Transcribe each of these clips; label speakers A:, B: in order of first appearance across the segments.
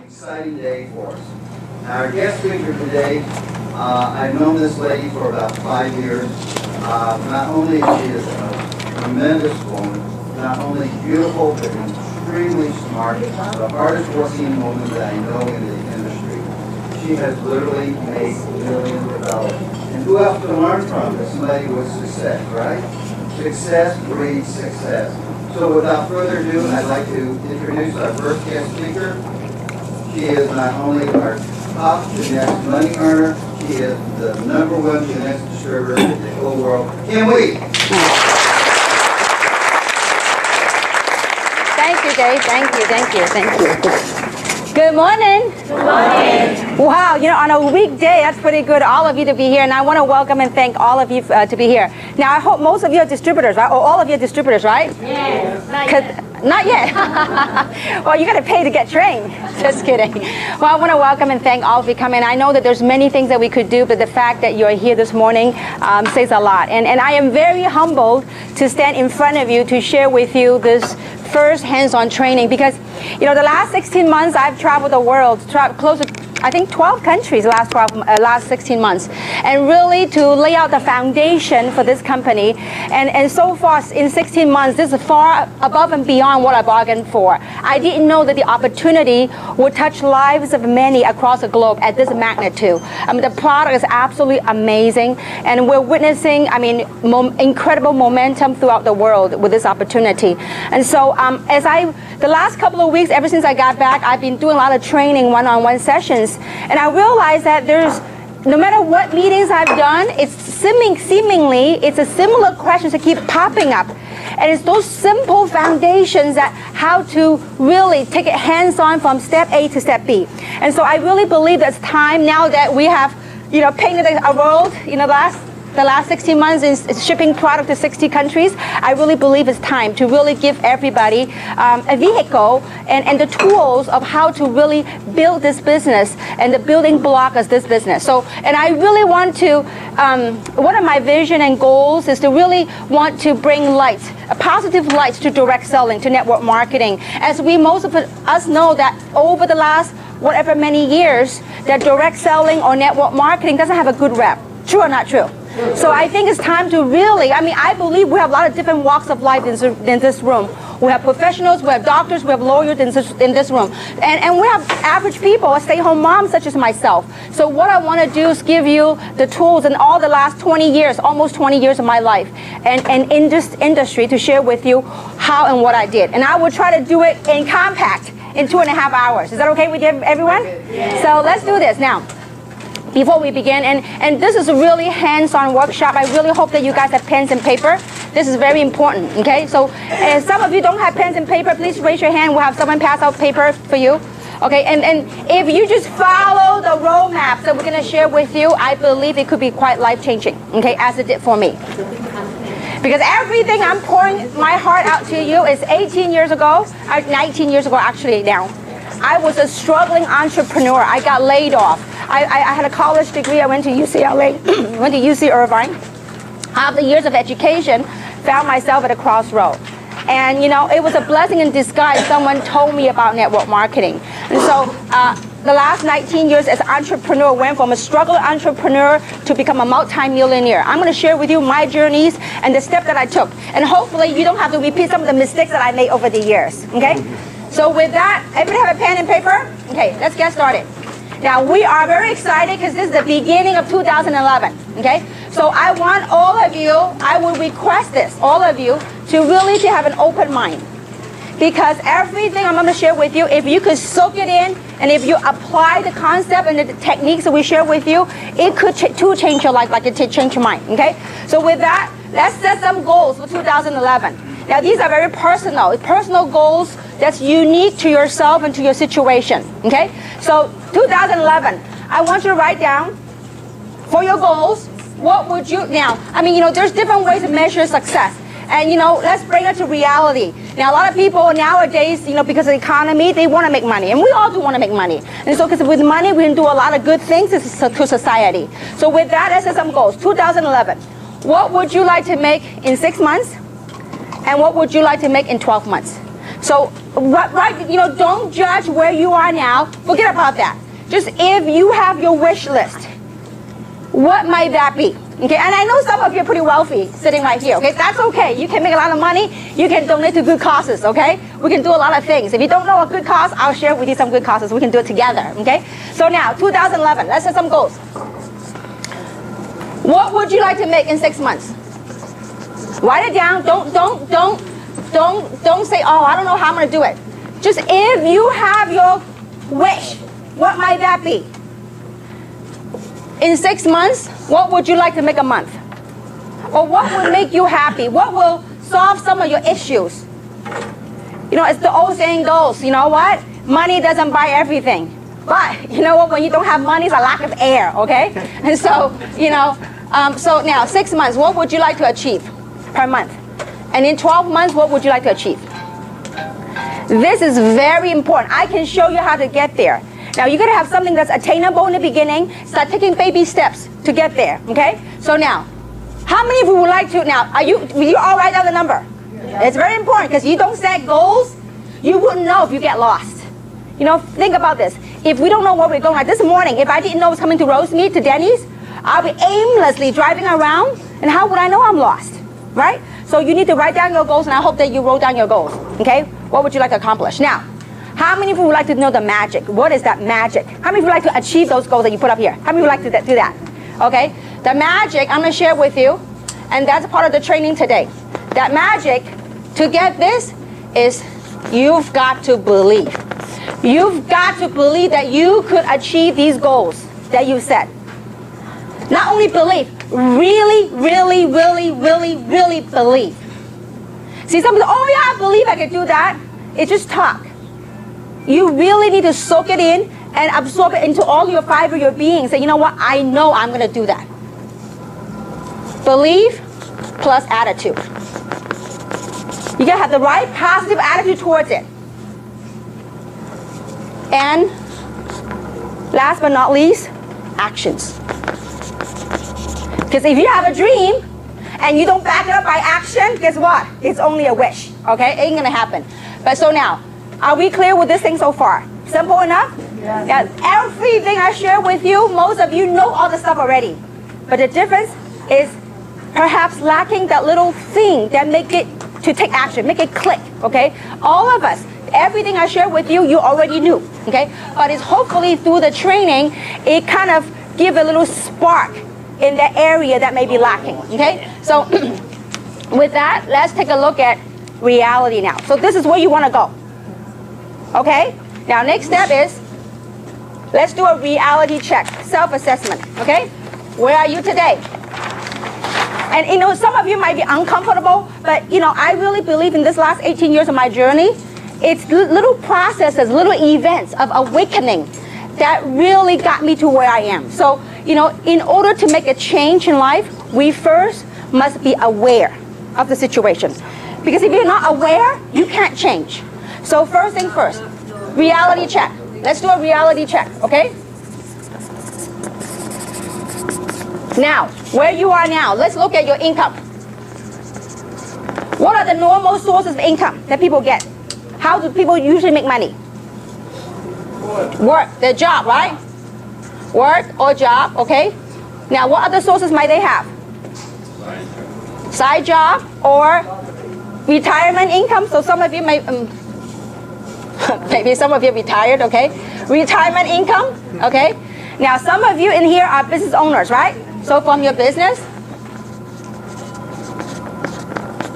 A: exciting day for us. Our guest speaker today, I've known this lady for about 5 years. Not only is she a tremendous woman, not only beautiful, but extremely smart, the hardest working woman that I know in the industry. She has literally made millions of dollars. And who else to learn from is somebody with success, right? Success breeds success. So without further ado, I'd like to introduce our first guest speaker. She is not only our top Genex money earner, she is the #1 Genex distributor in the whole world. Kim Wee.
B: Thank you, Dave. Thank you. Good morning.
C: Good morning.
B: Wow, you know, on a weekday, that's pretty good, all of you to be here. And I want to welcome and thank all of you to be here. Now, I hope most of you are distributors, right? Or all of you are distributors, right?
C: Yes.
B: Not yet. Well, you got to pay to get trained. Just kidding. Well, I want to welcome and thank all of you coming. I know that there's many things that we could do, but the fact that you're here this morning says a lot. And I am very humbled to stand in front of you to share with you this first hands-on training, because you know the last 16 months I've traveled the world, close to I think 12 countries the last 16 months, and really to lay out the foundation for this company. And so far in 16 months, this is far above and beyond what I bargained for. I didn't know that the opportunity would touch lives of many across the globe at this magnitude. I mean, the product is absolutely amazing, and we're witnessing, I mean, incredible momentum throughout the world with this opportunity. And so the last couple of weeks, ever since I got back, I've been doing a lot of training, one-on-one sessions. And I realized that no matter what meetings I've done, it's seemingly, it's a similar questions that keep popping up. And it's those simple foundations that how to really take it hands-on from step A to step B. And so I really believe that it's time now that we have, you know, painted a world, you know, the last 16 months is shipping product to 60 countries. I really believe it's time to really give everybody a vehicle and the tools of how to really build this business and the building block of this business. So, and I really want to, one of my vision and goals is to really want to bring light, positive light to direct selling, to network marketing. As most of us know that over the last whatever many years, that direct selling or network marketing doesn't have a good rep. True or not true? So I think it's time to really, I mean, I believe we have a lot of different walks of life in this room. We have professionals, we have doctors, we have lawyers in this room. And we have average people, stay-home moms such as myself. So what I want to do is give you the tools in all the last 20 years, almost 20 years of my life, and in this industry to share with you how and what I did. And I will try to do it in compact in 2.5 hours. Is that okay with everyone?
C: Yeah.
B: So let's do this now. Before we begin, and this is a really hands-on workshop. I really hope that you guys have pens and paper. This is very important, okay? So if some of you don't have pens and paper, please raise your hand. We'll have someone pass out paper for you. Okay, and if you just follow the roadmap that we're going to share with you, I believe it could be quite life-changing, okay, as it did for me. Because everything I'm pouring my heart out to you is 18 years ago, 19 years ago actually now. I was a struggling entrepreneur. I got laid off. I had a college degree. I went to UCLA, went to UC Irvine. After years of education, found myself at a crossroad. And you know, it was a blessing in disguise. Someone told me about network marketing. And so the last 19 years as an entrepreneur went from a struggling entrepreneur to become a multi-millionaire. I'm going to share with you my journeys and the steps that I took. And hopefully you don't have to repeat some of the mistakes that I made over the years. Okay? So with that, everybody have a pen and paper? Okay, let's get started. Now, we are very excited because this is the beginning of 2011, okay? So I want all of you, I would request this, all of you, to really have an open mind. Because everything I'm going to share with you, if you could soak it in, and if you apply the concept and the techniques that we share with you, it could change your life like it did change your mind, okay? So with that, let's set some goals for 2011. Now, these are very personal goals that's unique to yourself and to your situation, okay? So 2011, I want you to write down for your goals, what would you, now, I mean, you know, there's different ways to measure success. And, you know, let's bring it to reality. Now, a lot of people nowadays, you know, because of the economy, they want to make money. And we all do want to make money. And so, because with money, we can do a lot of good things to society. So with that, let's set some goals. 2011, what would you like to make in 6 months? And what would you like to make in 12 months? So, right, don't judge where you are now. Forget about that. Just if you have your wish list, what might that be? Okay, and I know some of you are pretty wealthy sitting right here, okay? That's okay. You can make a lot of money. You can donate to good causes, okay? We can do a lot of things. If you don't know a good cause, I'll share with you some good causes. We can do it together, okay? So now, 2011, let's set some goals. What would you like to make in 6 months? Write it down. Don't say, oh, I don't know how I'm going to do it. Just if you have your wish, what might that be? In 6 months, what would you like to make a month? Or what would make you happy? What will solve some of your issues? It's the old saying goes, you know what? Money doesn't buy everything. But, you know what? When you don't have money, it's a lack of air, okay? And so, so now 6 months, what would you like to achieve per month? And in 12 months, what would you like to achieve? This is very important. I can show you how to get there. Now, you're going to have something that's attainable in the beginning. Start taking baby steps to get there, okay? So now, how many of you would like to, now, will you all write down the number? Yeah. It's very important because you don't set goals, you wouldn't know if you get lost. Think about this. If we don't know where we're going, like this morning, if I didn't know I was coming to roast meat, to Denny's, I'll be aimlessly driving around, and how would I know I'm lost, right? So you need to write down your goals, and I hope that you wrote down your goals, okay? What would you like to accomplish? Now, how many of you would like to know the magic? What is that magic? How many of you would like to achieve those goals that you put up here? How many would like to do that? Okay? The magic, I'm going to share with you, and that's part of the training today. That magic, to get this, is you've got to believe. You've got to believe that you could achieve these goals that you set. Not only believe, really, really, really, really, really believe. See, some people say, oh yeah, I believe I can do that. It's just talk. You really need to soak it in and absorb it into all your fiber of your being. Say, you know what? I know I'm going to do that. Believe plus attitude. You got to have the right positive attitude towards it. And last but not least, actions. Because if you have a dream and you don't back it up by action, guess what? It's only a wish. Okay? It ain't going to happen. But so now, are we clear with this thing so far? Simple enough? Yeah. Everything I share with you, most of you know all the stuff already. But the difference is perhaps lacking that little thing that make it to take action, make it click, okay? All of us, everything I share with you, you already knew, okay? But it's hopefully through the training, it kind of give a little spark in the area that may be lacking, okay? So with that, let's take a look at reality now. So this is where you want to go. Okay? Now, next step is, let's do a reality check, self-assessment, okay? Where are you today? And, some of you might be uncomfortable, but, I really believe in this last 18 years of my journey, it's little processes, little events of awakening that really got me to where I am. So, in order to make a change in life, we first must be aware of the situation. Because if you're not aware, you can't change. So first thing first, reality check. Let's do a reality check, okay? Now, where you are now, let's look at your income. What are the normal sources of income that people get? How do people usually make money? Work, their job, right? Work or job, okay? Now, what other sources might they have? Side job or retirement income. So some of you may, maybe some of you are retired, okay? Retirement income, okay? Now, some of you in here are business owners, right? So from your business,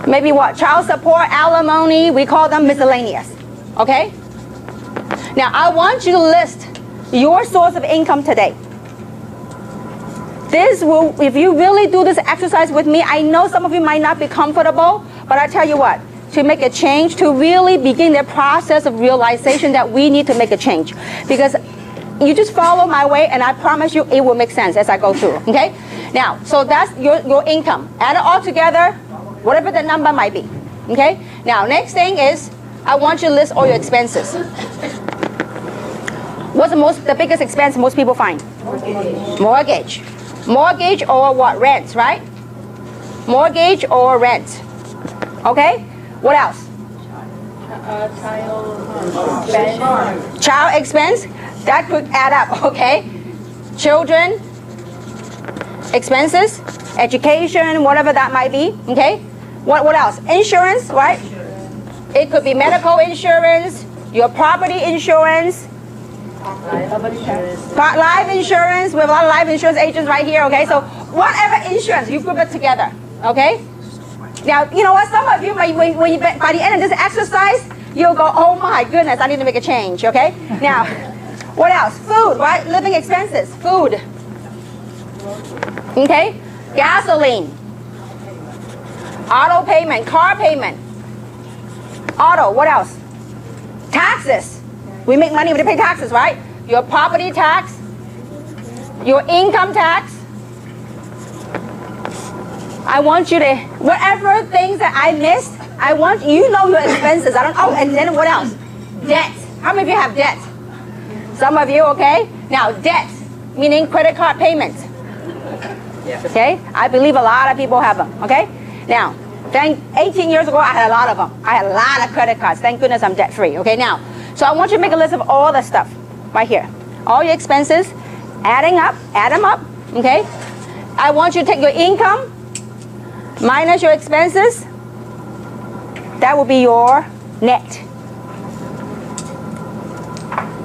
B: maybe what? Child support, alimony, we call them miscellaneous, okay? Now, I want you to list your source of income today. This will, if you really do this exercise with me, I know some of you might not be comfortable, but I tell you what, to make a change, to really begin the process of realization that we need to make a change. Because you just follow my way, and I promise you it will make sense as I go through, okay? Now, so that's your income. Add it all together, whatever the number might be, okay? Now, next thing is, I want you to list all your expenses. What's the biggest expense most people find? Mortgage. Mortgage or what? Rent, right? Mortgage or rent. Okay? What else? Child expense, that could add up, okay? Children expenses, education, whatever that might be, okay? What else? Insurance, right? It could be medical insurance, your property insurance, life insurance. We have a lot of life insurance agents right here, okay? So whatever insurance, you group it together, okay? Now, you know what? Some of you, when you by the end of this exercise, you'll go, oh my goodness, I need to make a change, okay? Now, what else? Food, right? Living expenses, food. Okay? Gasoline. Auto payment, car payment. Auto, what else? Taxes. We make money to pay taxes, right? Your property tax, your income tax. I want you to, whatever things that I missed, I want you know your expenses. Oh, and then what else? Debt. How many of you have debt? Some of you, okay? Now, debt, meaning credit card payments. Okay? I believe a lot of people have them, okay? Now, 18 years ago, I had a lot of them. I had a lot of credit cards. Thank goodness I'm debt-free, okay? Now, so I want you to make a list of all the stuff right here. All your expenses, add them up, okay? I want you to take your income minus your expenses. That will be your net.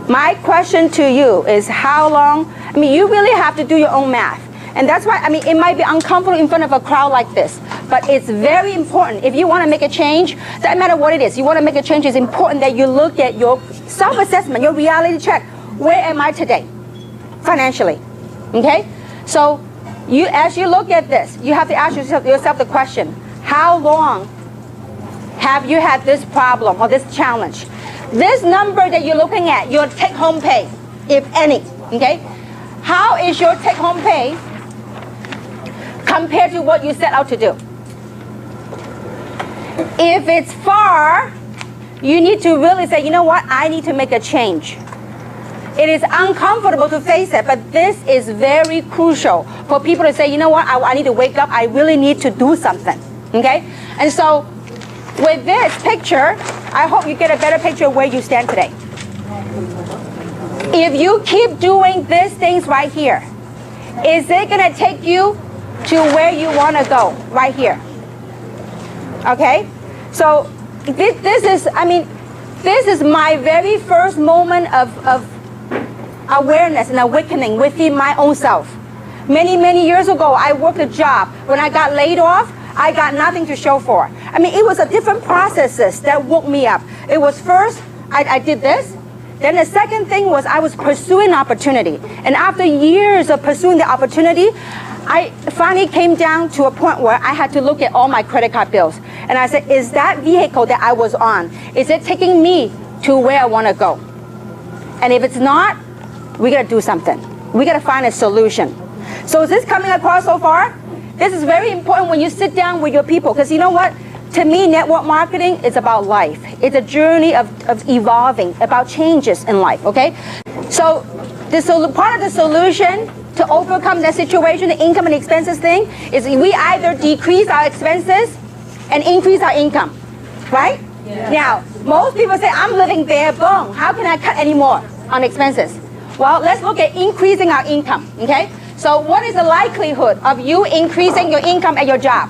B: My question to you is how long, you really have to do your own math. And that's why, it might be uncomfortable in front of a crowd like this, but it's very important. If you want to make a change, doesn't matter what it is, you want to make a change, it's important that you look at your self-assessment, your reality check. Where am I today, financially? Okay? So, as you look at this, you have to ask yourself the question, how long have you had this problem or this challenge? This number that you're looking at, your take-home pay, if any, okay? How is your take-home pay compared to what you set out to do? If it's far, you need to really say, you know what, I need to make a change. It is uncomfortable to face it, but this is very crucial for people to say, you know what, I need to wake up, I really need to do something, okay? And so, with this picture, I hope you get a better picture of where you stand today. If you keep doing these things right here, is it going to take you to where you want to go right here? Okay? So this is my very first moment of awareness and awakening within my own self. Many years ago, I worked a job. When I got laid off, I got nothing to show for. It was a different processes that woke me up. It was first, I did this. Then the second thing was I was pursuing opportunity. And after years of pursuing the opportunity, I finally came down to a point where I had to look at all my credit card bills. And I said, is that vehicle that I was on, is it taking me to where I want to go? And if it's not, we got to do something. We got to find a solution. So is this coming across so far? This is very important when you sit down with your people, because you know what? To me, network marketing is about life. It's a journey of evolving, about changes in life, okay? So part of the solution to overcome that situation, the income and expenses thing, is we either decrease our expenses and increase our income, right? Yeah. Now, most people say, I'm living bare bone. How can I cut any more on expenses? Well, let's look at increasing our income, okay? So what is the likelihood of you increasing your income at your job?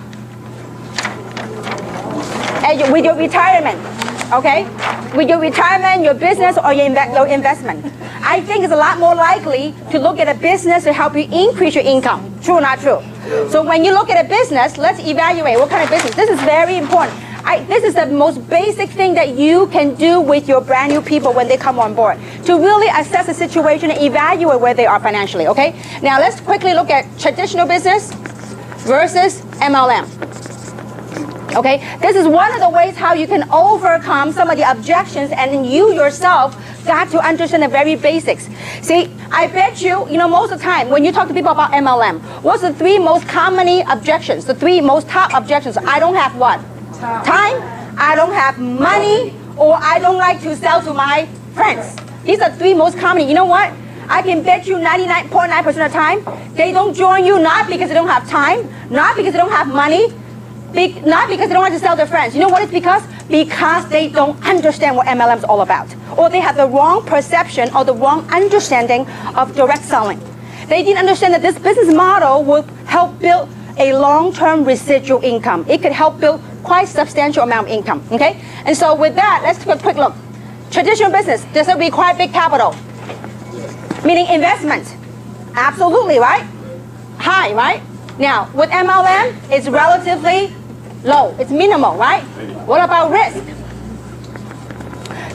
B: With your retirement, okay? With your retirement, your business, or your investment. I think it's a lot more likely to look at a business to help you increase your income. True or not true? So when you look at a business, let's evaluate what kind of business. This is very important. This is the most basic thing that you can do with your brand new people when they come on board, to really assess the situation and evaluate where they are financially, okay? Now let's quickly look at traditional business versus MLM. Okay, this is one of the ways how you can overcome some of the objections, and you yourself got to understand the very basics. See, I bet you, most of the time when you talk to people about MLM, what's the three most commonly objections? The three most top objections. I don't have what? Time, I don't have money, or I don't like to sell to my friends. These are three most common. You know what? I can bet you 99.9% of the time, they don't join you not because they don't have time, not because they don't have money. Not because they don't want to sell their friends. You know what it's because? Because they don't understand what MLM is all about. Or they have the wrong perception or the wrong understanding of direct selling. They didn't understand that this business model will help build a long-term residual income. It could help build quite substantial amount of income, okay? And so with that, let's take a quick look. Traditional business, does it require big capital? Meaning investment. Absolutely, right? High, right? Now, with MLM, it's relatively low. It's minimal, right? What about risk?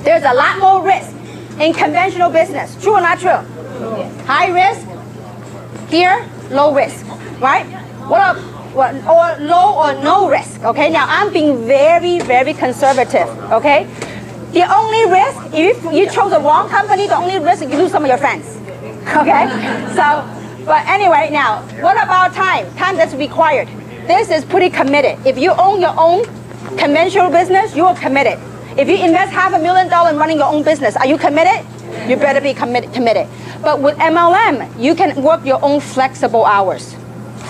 B: There's a lot more risk in conventional business. True or not true? High risk, here, low risk, right? Or low or no risk, okay? Now, I'm being very, very conservative, okay? The only risk, if you chose the wrong company, the only risk is you lose some of your friends, okay? So, but anyway, now, what about time? Time that's required. This is pretty committed. If you own your own conventional business, you are committed. If you invest $500,000 in running your own business, are you committed? You better be committed. But with MLM, you can work your own flexible hours.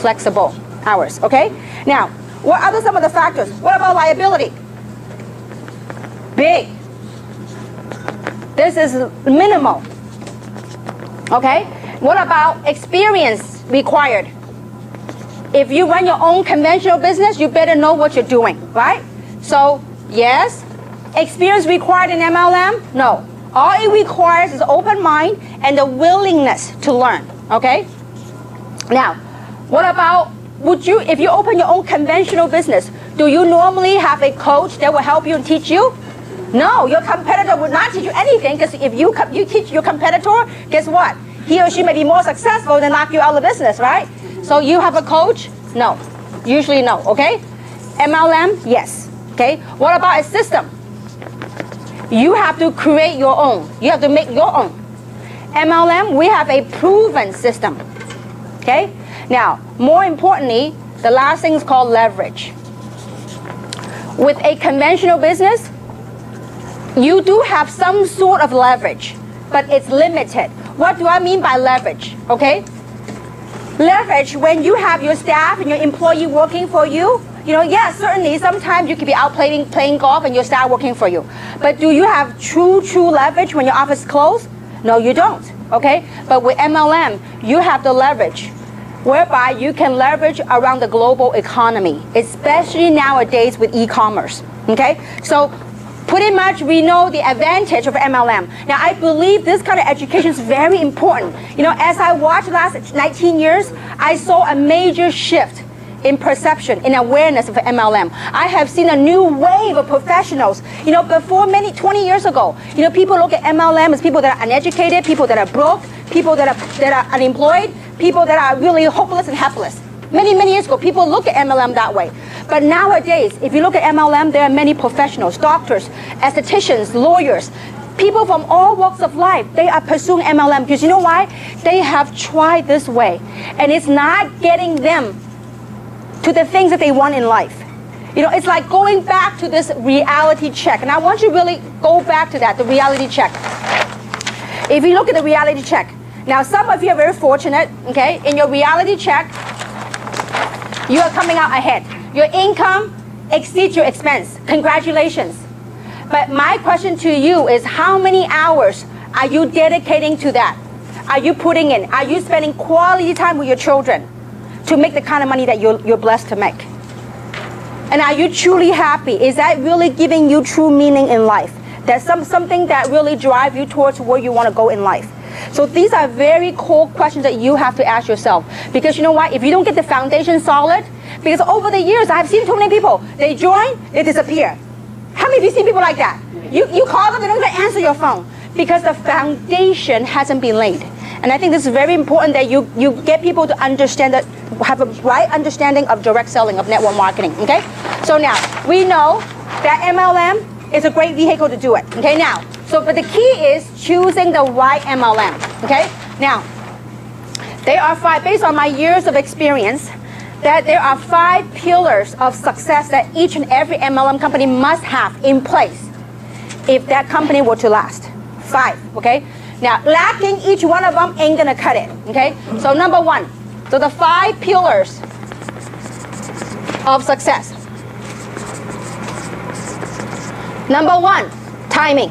B: Flexible hours, okay? Now, what are some of the factors? What about liability? Big. This is minimal, okay? What about experience required? If you run your own conventional business, you better know what you're doing, right? So, yes. Experience required in MLM? No. All it requires is open mind and the willingness to learn, okay? Now, what about, if you open your own conventional business, do you normally have a coach that will help you and teach you? No, your competitor would not teach you anything, because if you teach your competitor, guess what? He or she may be more successful than knock you out of the business, right? So you have a coach? No. Usually no, okay? MLM? Yes. Okay? What about a system? You have to create your own. You have to make your own. MLM, we have a proven system. Okay? Now, more importantly, the last thing is called leverage. With a conventional business, you do have some sort of leverage, but it's limited. What do I mean by leverage? Okay? Leverage, when you have your staff and your employee working for you, yes, certainly sometimes you could be out playing golf and your staff working for you. But do you have true leverage when your office is closed? No, you don't, okay? But with MLM, you have the leverage, whereby you can leverage around the global economy, especially nowadays with e-commerce, okay? So pretty much we know the advantage of MLM. Now, I believe this kind of education is very important. As I watched the last 19 years, I saw a major shift in perception, in awareness of MLM. I have seen a new wave of professionals. Before 20 years ago, people look at MLM as people that are uneducated, people that are broke, people that are unemployed, people that are really hopeless and helpless. Many years ago, people look at MLM that way. But nowadays, if you look at MLM, there are many professionals, doctors, estheticians, lawyers, people from all walks of life. They are pursuing MLM because you know why? They have tried this way, and it's not getting them to the things that they want in life. It's like going back to this reality check. And I want you to really go back to that, the reality check. If you look at the reality check, now some of you are very fortunate, okay? In your reality check, you are coming out ahead. Your income exceeds your expense. Congratulations. But my question to you is, how many hours are you dedicating to that? Are you putting in? Are you spending quality time with your children to make the kind of money that you're blessed to make? And are you truly happy? Is that really giving you true meaning in life? That's something that really drives you towards where you want to go in life. So these are very core questions that you have to ask yourself. Because you know what? If you don't get the foundation solid, because over the years, I've seen too many people. They join, they disappear. How many of you seen people like that? You call them, they don't even answer your phone. Because the foundation hasn't been laid. And I think this is very important that you get people to understand that, have a right understanding of direct selling, of network marketing, okay? So now, we know that MLM is a great vehicle to do it, okay? Now, but the key is choosing the right MLM, okay? Now, there are 5, based on my years of experience, that there are 5 pillars of success that each and every MLM company must have in place if that company were to last. 5, okay? Now, lacking each one of them ain't gonna cut it, okay? So number 1, so the 5 pillars of success. Number one, timing.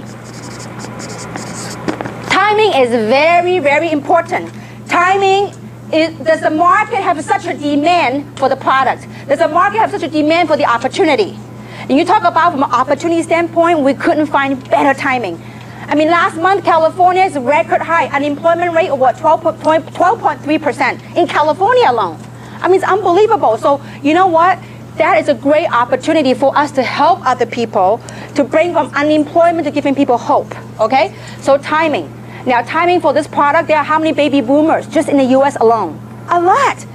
B: Timing is very, very important. Timing is, does the market have such a demand for the product? Does the market have such a demand for the opportunity? And you talk about from an opportunity standpoint, we couldn't find better timing. I mean, last month, California's record high unemployment rate of what, 12.3% in California alone. I mean, it's unbelievable. So you know what? That is a great opportunity for us to help other people, to bring from unemployment to giving people hope, okay? So timing. Now, timing for this product, there are how many baby boomers just in the US alone? A lot.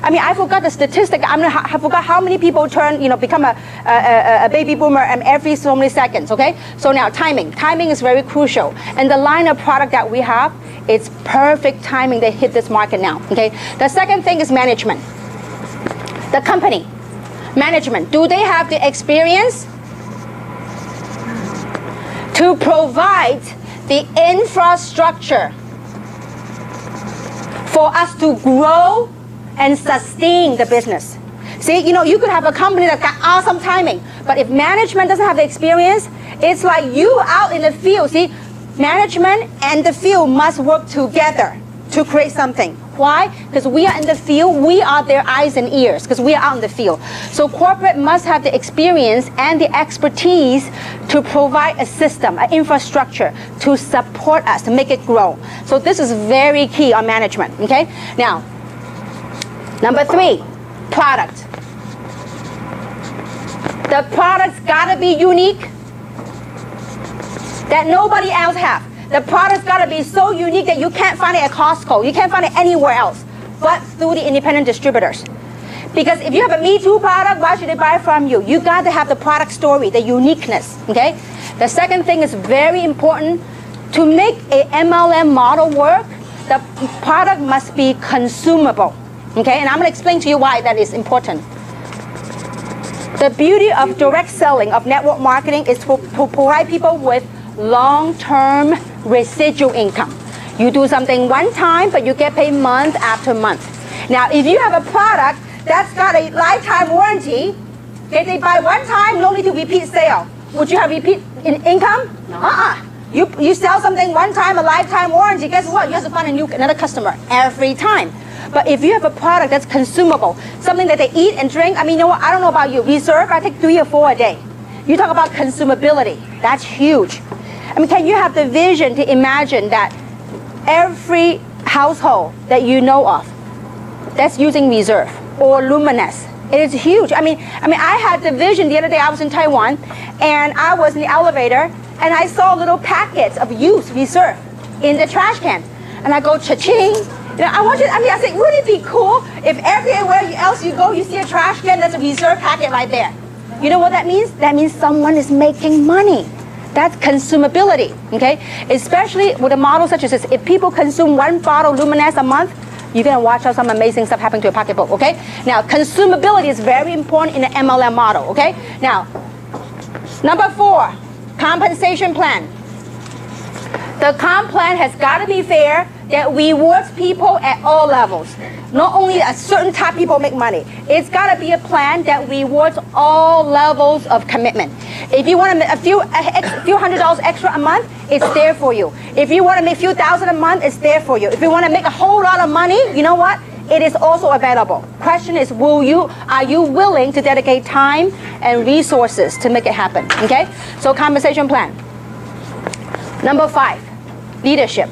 B: I mean, I forgot the statistic. I forgot how many people become a baby boomer every so many seconds, okay? So now timing. Timing is very crucial. And the line of product that we have, it's perfect timing to hit this market now, okay? The second thing is management. The company, management, do they have the experience to provide the infrastructure for us to grow and sustain the business? See, you could have a company that's got awesome timing, but if management doesn't have the experience, it's like you out in the field. See, management and the field must work together to create something. Why? Because we are in the field, we are their eyes and ears, because we are out in the field. So corporate must have the experience and the expertise to provide a system, an infrastructure to support us, to make it grow. So this is very key on management, okay? Now, number three, product. The product's gotta be unique that nobody else have. The product's gotta be so unique that you can't find it at Costco. You can't find it anywhere else but through the independent distributors. Because if you have a Me Too product, why should they buy from you? You got to have the product story, the uniqueness, okay? The second thing is very important. To make a MLM model work, the product must be consumable, okay? And I'm gonna explain to you why that is important. The beauty of direct selling, of network marketing, is to provide people with long-term residual income. You do something one time, but you get paid month after month. Now, if you have a product that's got a lifetime warranty, okay, they buy one time, no need to repeat sale. Would you have repeat income? No. You sell something one time, a lifetime warranty, guess what? You have to find another customer every time. But if you have a product that's consumable, something that they eat and drink, I mean, you know what? I don't know about you. Reserve, I take 3 or 4 a day. You talk about consumability. That's huge. I mean, can you have the vision to imagine that every household that you know of that's using Reserve or Luminous, it is huge. I mean, I had the vision the other day. I was in Taiwan, and I was in the elevator, and I saw little packets of used Reserve in the trash can, and I go cha-ching. I said, wouldn't it be cool if everywhere else you go, you see a trash can that's a Reserve packet right there? You know what that means? That means someone is making money. That's consumability, okay? Especially with a model such as this. If people consume 1 bottle Luminous a month, you're gonna watch how some amazing stuff happen to your pocketbook, okay? Now, consumability is very important in the MLM model, okay? Now, number 4, compensation plan. The comp plan has gotta be fair, that rewards people at all levels. Not only a certain type of people make money. It's got to be a plan that rewards all levels of commitment. If you want to make a few $100s extra a month, it's there for you. If you want to make a few thousand a month, it's there for you. If you want to make a whole lot of money, you know what? It is also available. Question is, are you willing to dedicate time and resources to make it happen? Okay? So compensation plan. Number 5, leadership.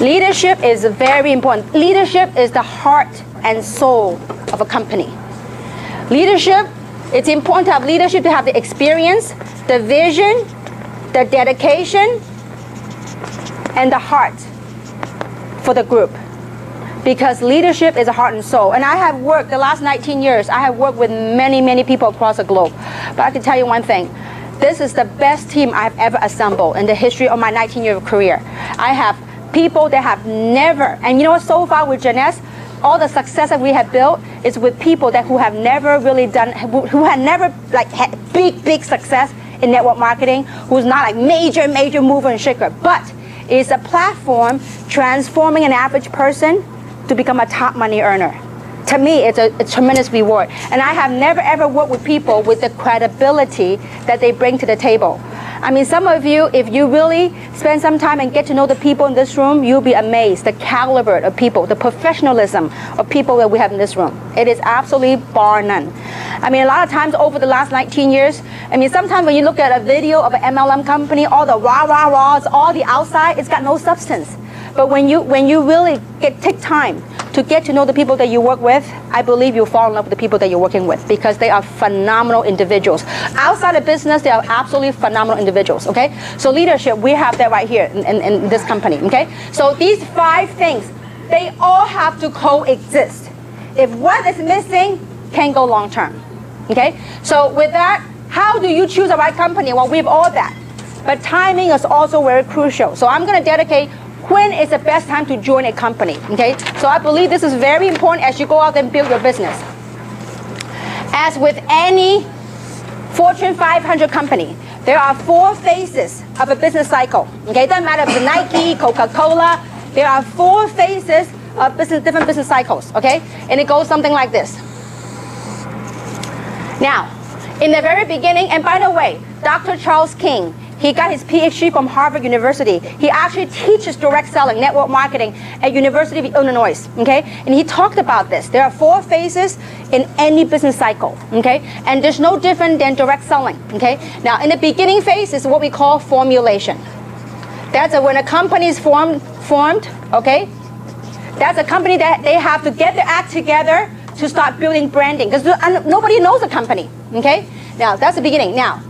B: Leadership is very important. Leadership is the heart and soul of a company. Leadership, it's important to have leadership, to have the experience, the vision, the dedication, and the heart for the group. Because leadership is a heart and soul. And I have worked, the last 19 years, I have worked with many, many people across the globe. But I can tell you one thing. This is the best team I've ever assembled in the history of my 19-year career. I have people that have never, and you know what, so far with Janess, all the success that we have built is with people who have never really done, who had never had big success in network marketing, who's not like major mover and shaker, but is a platform transforming an average person to become a top money earner. to me, it's a tremendous reward. And I have never ever worked with people with the credibility that they bring to the table. I mean, some of you, if you really spend some time and get to know the people in this room, you'll be amazed, the caliber of people, the professionalism of people that we have in this room. It is absolutely bar none. I mean, a lot of times over the last 19 years, I mean, sometimes when you look at a video of an MLM company, all the rah-rah-rahs, all the outside, it's got no substance. But when you really take time to get to know the people that you work with, I believe you'll fall in love with the people that you're working with, because they are phenomenal individuals. Outside of business, they are absolutely phenomenal individuals, okay? So leadership, we have that right here in this company, okay? So these 5 things, they all have to coexist. If one is missing, can't go long term, okay? So with that, how do you choose the right company? Well, we have all that. But timing is also very crucial. So I'm going to dedicate when is the best time to join a company, okay? So I believe this is very important as you go out and build your business. As with any Fortune 500 company, there are 4 phases of a business cycle, okay? It doesn't matter if it's Nike, Coca-Cola, there are 4 phases of different business cycles, okay? And it goes something like this. Now, in the very beginning, and by the way, Dr. Charles King, he got his PhD from Harvard University. He actually teaches direct selling, network marketing at University of Illinois, okay? And he talked about this. There are 4 phases in any business cycle, okay? And there's no different than direct selling, okay? Now, in the beginning phase is what we call formulation. That's when a company is formed, okay? That's a company that they have to get their act together to start building branding, because nobody knows the company, okay? Now, that's the beginning. Now,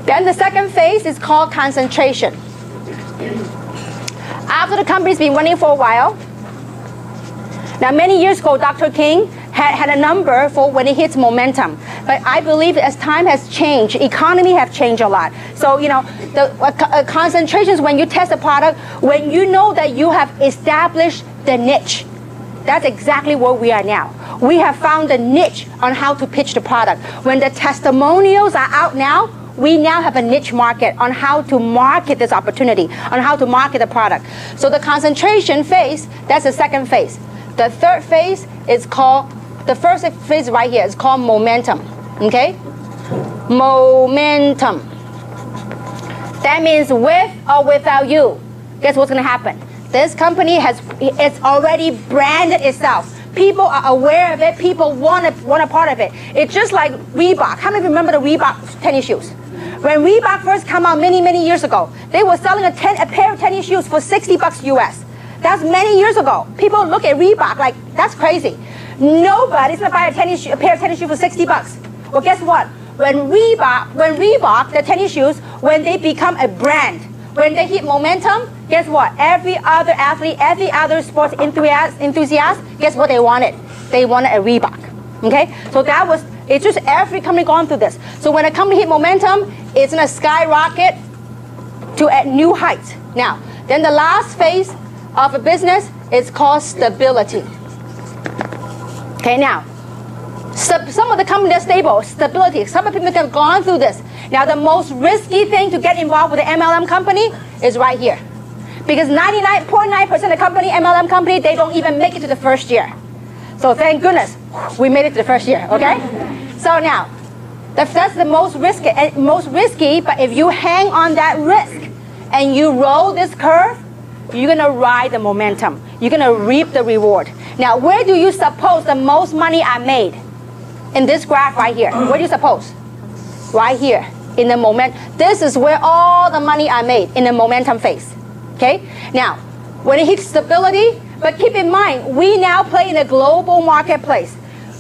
B: then the second phase is called concentration. After the company's been running for a while, now many years ago, Dr. King had a number for when it hits momentum. But I believe as time has changed, economy have changed a lot. So, you know, the concentrations when you test a product, when you know that you have established the niche. That's exactly where we are now. We have found a niche on how to pitch the product. When the testimonials are out now, we now have a niche market on how to market this opportunity, on how to market the product. So the concentration phase, that's the second phase. The third phase is called, the first phase right here is called momentum, okay? Momentum. That means with or without you, guess what's gonna happen? This company it's already branded itself. People are aware of it. People want a part of it. It's just like Reebok. How many remember the Reebok tennis shoes? When Reebok first came out many years ago, they were selling a pair of tennis shoes for $60 US. That's many years ago. People look at Reebok like, that's crazy. Nobody's gonna buy a pair of tennis shoes for $60. Well, guess what? When Reebok, the tennis shoes, when they become a brand, when they hit momentum, guess what? Every other athlete, every other sports enthusiast, guess what they wanted? They wanted a Reebok, okay? So it's just every company gone through this. So when a company hit momentum, it's gonna skyrocket to new heights. Now, then the last phase of a business is called stability. Okay, now, some of the companies are stable, stability. Some of the people have gone through this. Now, the most risky thing to get involved with an MLM company is right here. Because 99.9% of company, MLM company, they don't even make it to the first year. So thank goodness, we made it to the first year, okay? So now, that's the most risky, but if you hang on that risk and you roll this curve, you're gonna ride the momentum. You're gonna reap the reward. Now, where do you suppose the most money I made? In this graph right here. Where do you suppose? Right here, in the moment. This is where all the money I made, in the momentum phase. Okay? Now, when it hits stability, but keep in mind, we now play in a global marketplace.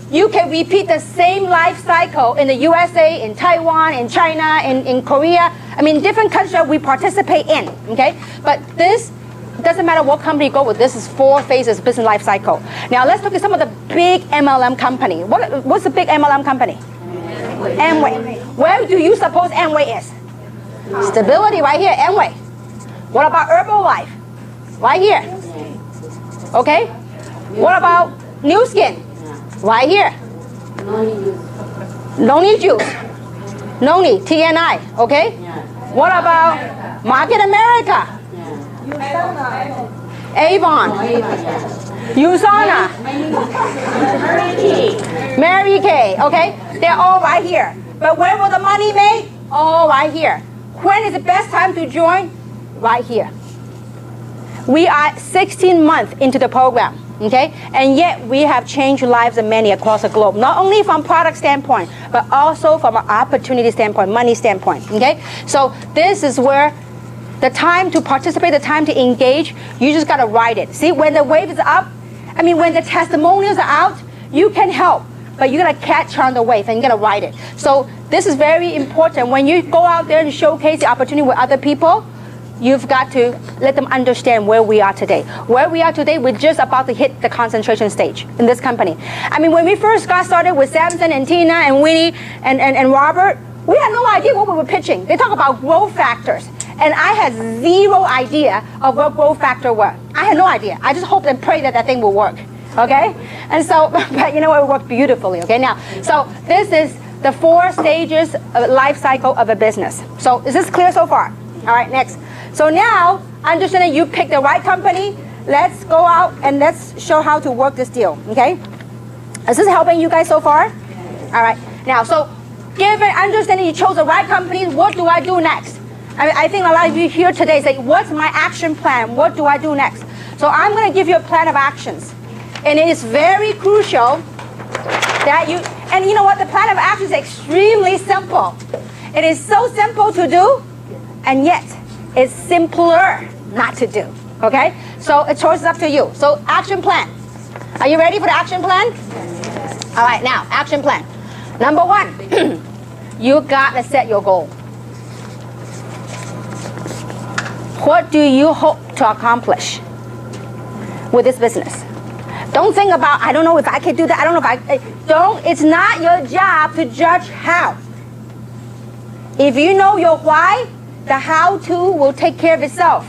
B: You can repeat the same life cycle in the USA, in Taiwan, in China, in Korea. I mean, different countries that we participate in, okay? But this doesn't matter what company you go with. This is 4 phases business life cycle. Now, let's look at some of the big MLM company. What's the big MLM company? Amway. Where do you suppose Amway is? Stability right here, Amway. What about Herbalife? Right here. Okay? What about New Skin? Right here. Noni Juice. Noni, TNI, okay? What about Market America? Avon. USANA. Mary Kay. Okay? They're all right here. But when will the money made? All right here. When is the best time to join? Right here. We are 16 months into the program. Okay? And yet we have changed lives of many across the globe. Not only from product standpoint, but also from an opportunity standpoint, money standpoint. Okay? So this is where the time to participate, the time to engage, you just got to ride it. See, when the wave is up, I mean, when the testimonials are out, you can help. But you got to catch on the wave and you got to ride it. So this is very important. When you go out there and showcase the opportunity with other people, you've got to let them understand where we are today. Where we are today, we're just about to hit the concentration stage in this company. I mean, when we first got started with Samson and Tina and Winnie and Robert, we had no idea what we were pitching. They talk about growth factors. And I had zero idea of what growth factor were. I had no idea. I just hoped and prayed that that thing will work. Okay? And so, but you know what, it worked beautifully. Okay, now, so this is the 4 stages of life cycle of a business. So is this clear so far? All right, next. So now, understanding you picked the right company, let's go out and let's show how to work this deal. Okay? Is this helping you guys so far? All right. Now, so given understanding you chose the right company, what do I do next? I think a lot of you here today say, what's my action plan? What do I do next? So I'm going to give you a plan of actions. And it is very crucial that you, and you know what, the plan of action is extremely simple. It is so simple to do, and yet it's simpler not to do. Okay? So a choice is up to you. So action plan. Are you ready for the action plan? All right, now, action plan. Number 1, you got to set your goal. What do you hope to accomplish with this business? Don't think about, I don't know if I can do that. I don't know if it's not your job to judge how. If you know your why, the how-to will take care of itself.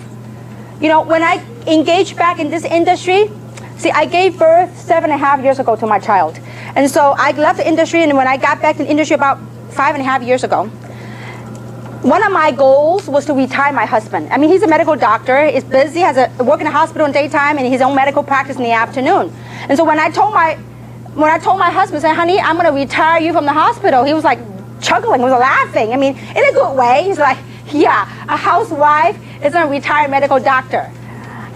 B: You know, when I engaged back in this industry, see, I gave birth 7.5 years ago to my child. And so I left the industry, and when I got back to the industry about 5.5 years ago, one of my goals was to retire my husband. I mean, he's a medical doctor, is busy, work in a hospital in daytime and his own medical practice in the afternoon. And so when I told my husband, say, honey, I'm going to retire you from the hospital, he was like chuckling, he was laughing. I mean, in a good way. He's like, yeah, a housewife is going to retire a medical doctor.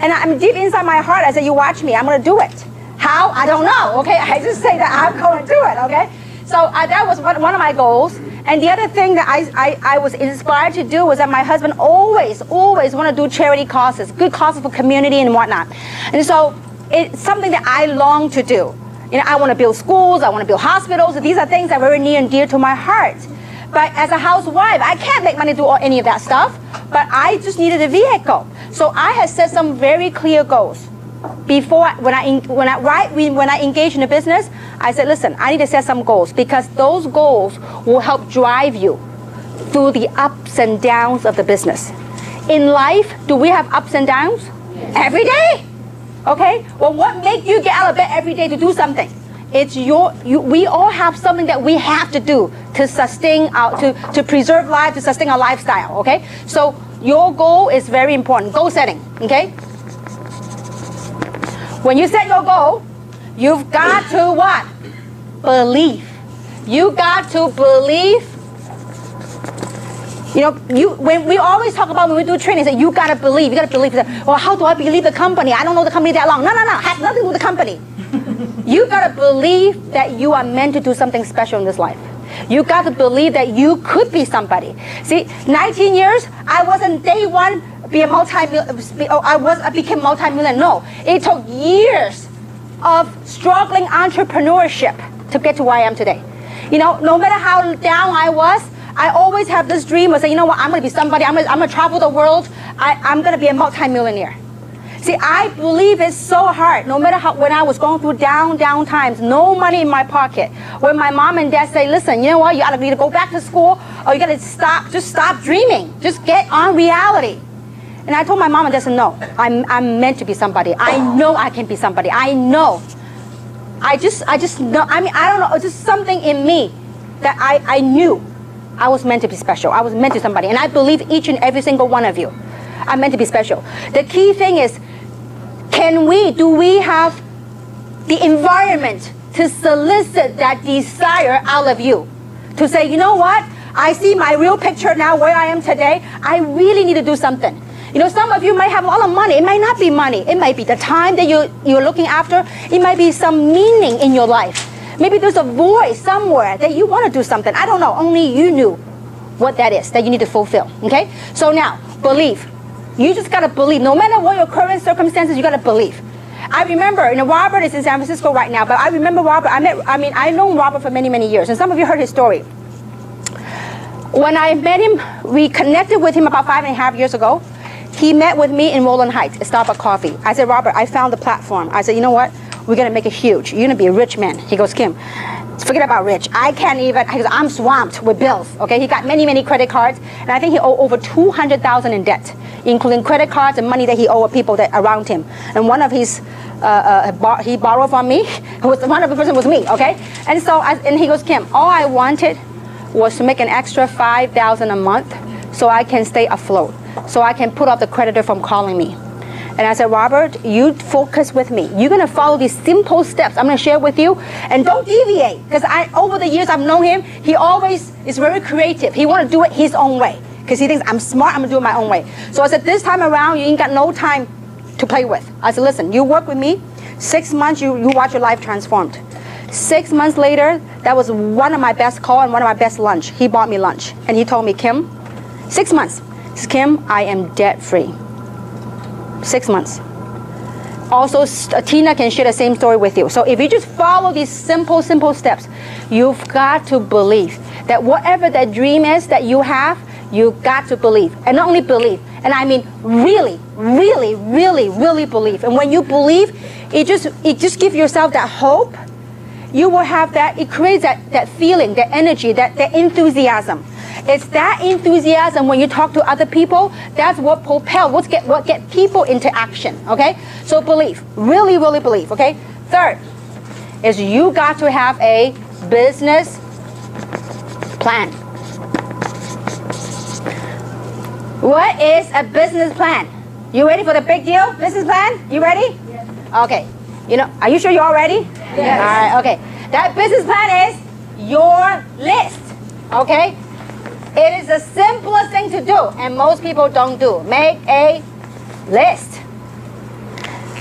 B: And I'm deep inside my heart, I said, you watch me, I'm going to do it. How? I don't know, okay? I just say that I'm going to do it, okay? So that was one of my goals. And the other thing that I was inspired to do was that my husband always want to do charity causes, good causes for community and whatnot. And so it's something that I long to do. You know, I want to build schools, I want to build hospitals. These are things that are very near and dear to my heart. But as a housewife, I can't make money to do any of that stuff. But I just needed a vehicle. So I had set some very clear goals. Before, when I engage in a business, I said, listen, I need to set some goals, because those goals will help drive you through the ups and downs of the business. In life, do we have ups and downs? Yes. Every day? Okay? Well, what makes you get out of bed every day to do something? It's we all have something that we have to do to sustain to preserve life, to sustain our lifestyle, okay? So your goal is very important. Goal setting, okay? When you set your goal, you've got to what? Believe. You got to believe. You know, when we always talk about when we do training, say you got to believe. You got to believe. Well, how do I believe the company? I don't know the company that long. No. It has nothing to do with the company. You got to believe that you are meant to do something special in this life. You got to believe that you could be somebody. See, 19 years, I wasn't day one I became multi-millionaire. No, it took years of struggling entrepreneurship to get to where I am today. You know, no matter how down I was, I always have this dream of saying, you know what, I'm going to be somebody. I'm going to travel the world. I'm going to be a multi-millionaire. See, I believe it's so hard. No matter how, when I was going through down times, no money in my pocket. When my mom and dad say, listen, you know what, you either need to go back to school or you got to stop dreaming. Just get on reality. And I told my mom and dad, no, I'm meant to be somebody. I know I can be somebody. I know. I just know. I mean, I don't know. It's just something in me that I knew I was meant to be special. I was meant to be somebody. And I believe each and every single one of you are meant to be special. The key thing is, Do we have the environment to solicit that desire out of you? To say, you know what? I see my real picture now where I am today. I really need to do something. You know, some of you might have a lot of money. It might not be money. It might be the time that you're looking after. It might be some meaning in your life. Maybe there's a voice somewhere that you want to do something. I don't know. Only you knew what that is that you need to fulfill. Okay? So now, believe. You just got to believe. No matter what your current circumstances, you got to believe. I remember, you know, Robert is in San Francisco right now, but I remember Robert. I've known Robert for many, many years, and some of you heard his story. When I met him, we connected with him about 5.5 years ago. He met with me in Roland Heights at Starbucks Coffee. I said, Robert, I found the platform. I said, you know what? We're going to make it huge. You're going to be a rich man. He goes, Kim, forget about rich. I can't even, he goes, I'm swamped with bills. Okay, he got many, many credit cards, and I think he owed over $200,000 in debt, including credit cards and money that he owed people that around him. And one of his, he borrowed from me. One of the person was me. Okay, and so and he goes, Kim, all I wanted was to make an extra $5,000 a month so I can stay afloat, so I can put off the creditor from calling me. And I said, Robert, you focus with me. You're going to follow these simple steps I'm going to share with you, and don't deviate. Because over the years I've known him, he always is very creative. He want to do it his own way because he thinks I'm smart, I'm going to do it my own way. So I said, this time around, you ain't got no time to play with. I said, listen, you work with me. 6 months, you watch your life transformed. 6 months later, that was one of my best calls and one of my best lunch. He bought me lunch, and he told me, Kim, 6 months. He says, Kim, I am debt-free. 6 months. Also, Tina can share the same story with you. So if you just follow these simple steps, you've got to believe that whatever that dream is that you have, you've got to believe. And not only believe, and I mean really, really, really, really believe. And when you believe, it just gives yourself that hope. You will have that, it creates that feeling, that energy, that enthusiasm. It's that enthusiasm when you talk to other people, that's what propels, what get people into action, okay? So believe, really, really believe, okay? Third is you got to have a business plan. What is a business plan? You ready for the big deal? Business plan? You ready? Yes. Okay. You know, are you sure you're all ready? Yes. All right, okay. That business plan is your list, okay? It is the simplest thing to do, and most people don't do. Make a list.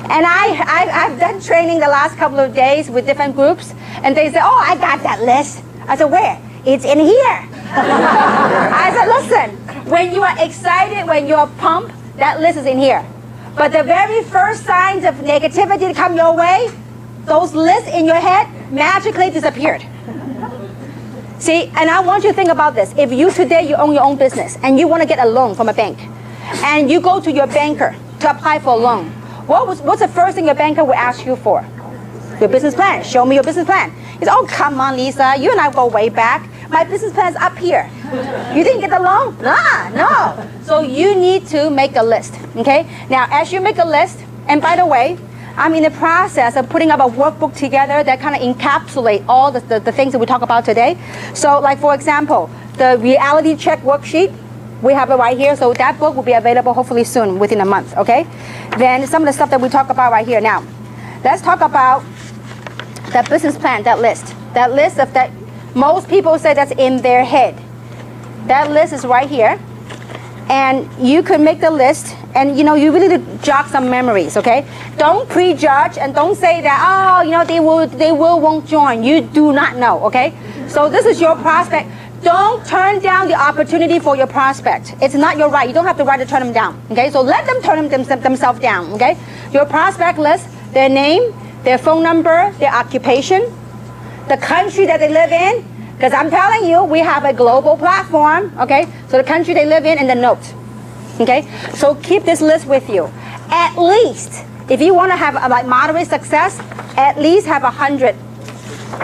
B: And I've done training the last couple of days with different groups, and they say, oh, I got that list. I said, where? It's in here. I said, listen, when you are excited, when you're pumped, that list is in here. But the very first signs of negativity to come your way, those lists in your head magically disappeared. See, and I want you to think about this. If you today, you own your own business and you want to get a loan from a bank, and you go to your banker to apply for a loan, what's the first thing your banker will ask you for? Your business plan. Show me your business plan. He says, oh, come on, Lisa. You and I go way back. My business plan is up here. You didn't get the loan? Nah, no. So you need to make a list, okay? Now, as you make a list, and by the way, I'm in the process of putting up a workbook together that kind of encapsulate all the things that we talk about today. So like, for example, the reality check worksheet, we have it right here. So that book will be available hopefully soon, within a month, okay? Then some of the stuff that we talk about right here. Now, let's talk about that business plan, that list. That list of that, most people say that's in their head. That list is right here. And you could make the list, and you know, you really need to jog some memories, okay? Don't prejudge, and don't say that, oh, you know, they won't join. You do not know, okay? So this is your prospect. Don't turn down the opportunity for your prospect. It's not your right. You don't have the right to turn them down, okay? So let them turn themselves down, okay? Your prospect list, their name, their phone number, their occupation, the country that they live in. Because I'm telling you, we have a global platform, okay? So the country they live in and the note, okay? So keep this list with you. At least, if you want to have a moderate success, at least have 100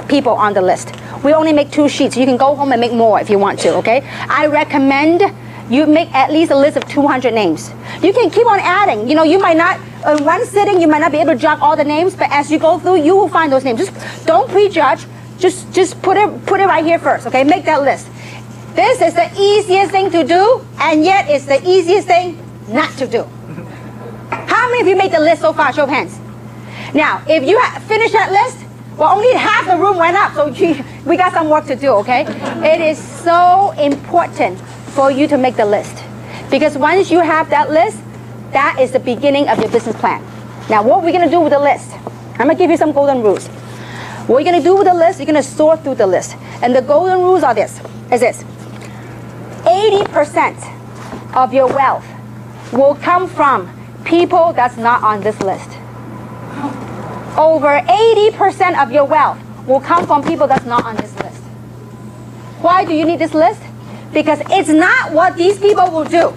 B: people on the list. We only make 2 sheets. You can go home and make more if you want to, okay? I recommend you make at least a list of 200 names. You can keep on adding. You know, you might not, in one sitting, you might not be able to jot all the names, but as you go through, you will find those names. Just don't prejudge. Just put it right here first, okay? Make that list. This is the easiest thing to do, and yet it's the easiest thing not to do. How How many of you made the list so far? Show of hands. Now, if you finish that list, well, only half the room went up, so we got some work to do, okay? It is so important for you to make the list. Because once you have that list, that is the beginning of your business plan. Now, what we're going to do with the list, I'm going to give you some golden rules. What you're going to do with the list, you're going to sort through the list. And the golden rules are this. 80% of your wealth will come from people that's not on this list. Over 80% of your wealth will come from people that's not on this list. Why do you need this list? Because it's not what these people will do.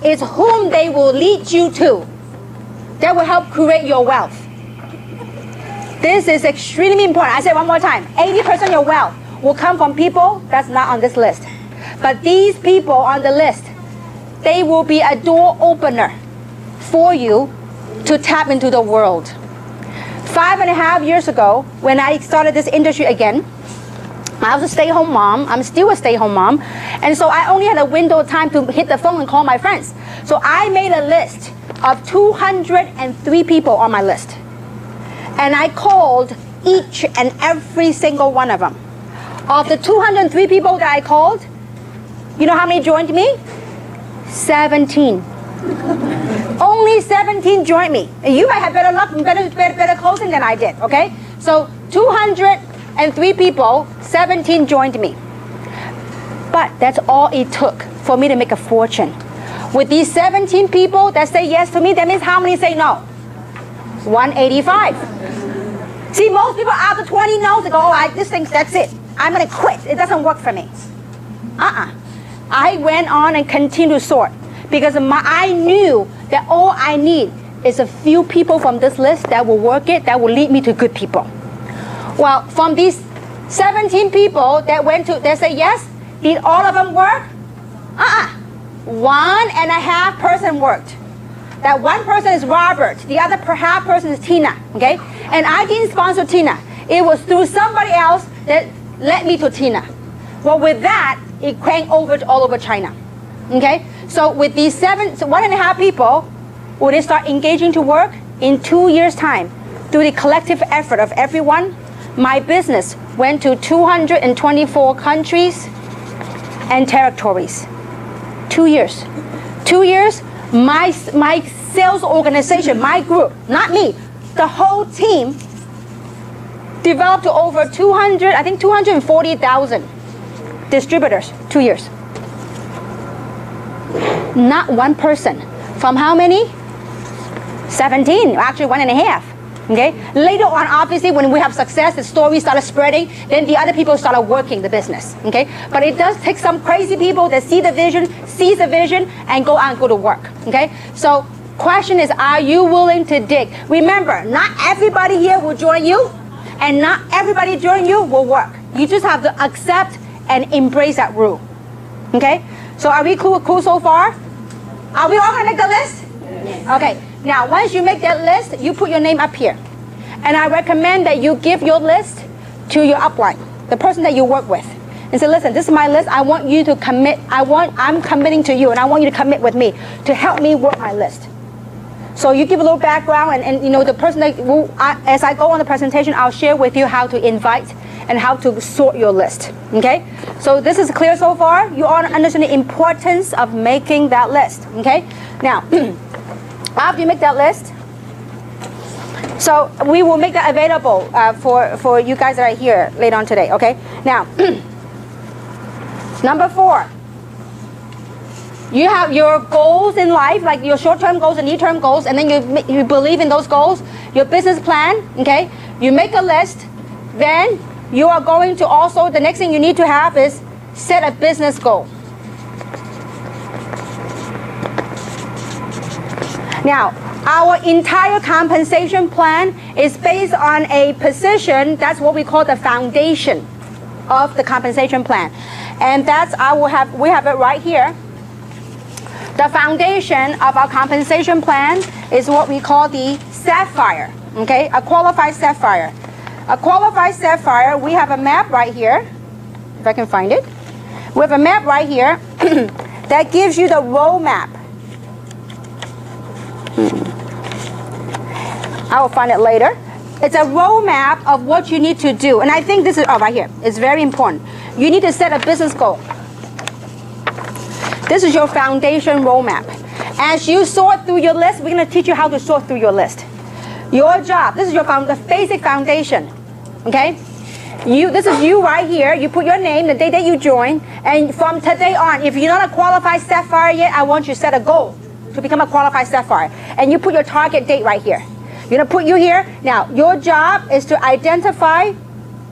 B: It's whom they will lead you to that will help create your wealth. This is extremely important. I say it one more time. 80% of your wealth will come from people that's not on this list. But these people on the list, they will be a door opener for you to tap into the world. 5.5 years ago, when I started this industry again, I was a stay-home mom. I'm still a stay-home mom. And so I only had a window of time to hit the phone and call my friends. So I made a list of 203 people on my list. And I called each and every single one of them. Of the 203 people that I called, you know how many joined me? 17. Only 17 joined me. And you might have better luck and better closing than I did, okay? So 203 people, 17 joined me. But that's all it took for me to make a fortune. With these 17 people that say yes to me, that means how many say no? 185. See, most people out of 20 no's, they go, oh, this thing, that's it. I'm going to quit. It doesn't work for me. I went on and continued to sort because I knew that all I need is a few people from this list that will work it, that will lead me to good people. Well, from these 17 people that say yes, did all of them work? 1.5 person worked. That one person is Robert. The other half person is Tina. Okay? And I didn't sponsor Tina. It was through somebody else that led me to Tina. Well, with that, it cranked over all over China. Okay? So with these 1.5 people, will they start engaging to work? In 2 years' time, through the collective effort of everyone, my business went to 224 countries and territories. 2 years. 2 years, my sales organization, my group, not me, the whole team developed to over 240,000 distributors. 2 years. Not one person. From how many? 17, actually 1.5. Okay? Later on, obviously, when we have success, the story started spreading, then the other people started working the business. Okay? But it does take some crazy people that see the vision, sees the vision, and go out and go to work. Okay? So, question is, are you willing to dig? Remember, not everybody here will join you, and not everybody join you will work. You just have to accept and embrace that rule. Okay? So, are we cool so far? Are we all going to make the list? Yes. Okay. Now, once you make that list, you put your name up here. And I recommend that you give your list to your upline, the person that you work with. And say, listen, this is my list. I want you to commit. I'm committing to you, and I want you to commit with me to help me work my list. So you give a little background, and you know, the person that as I go on the presentation, I'll share with you how to invite and how to sort your list. Okay? So this is clear so far? You all understand the importance of making that list. Okay? Now, after you make that list, so we will make that available for you guys that are here later on today. Okay? Now, number 4. You have your goals in life, like your short-term goals and near-term goals, and then you believe in those goals. Your business plan, okay? You make a list, then you are going to also, the next thing you need to have is set a business goal. Now, our entire compensation plan is based on a position, that's what we call the foundation of the compensation plan. And that's, we have it right here. The foundation of our compensation plan is what we call the sapphire, okay? A qualified sapphire. A qualified sapphire, we have a map right here, if I can find it. We have a map right here that gives you the roadmap. I will find it later. It's a roadmap of what you need to do. And I think this is, right here. It's very important. You need to set a business goal. This is your foundation roadmap. As you sort through your list, we're going to teach you how to sort through your list. Your job, this is your the basic foundation. Okay? This is you right here. You put your name, the day that you join, and from today on, if you're not a qualified Sapphire yet, I want you to set a goal to become a qualified Sapphire. And you put your target date right here. You're going to put you here. Now, your job is to identify,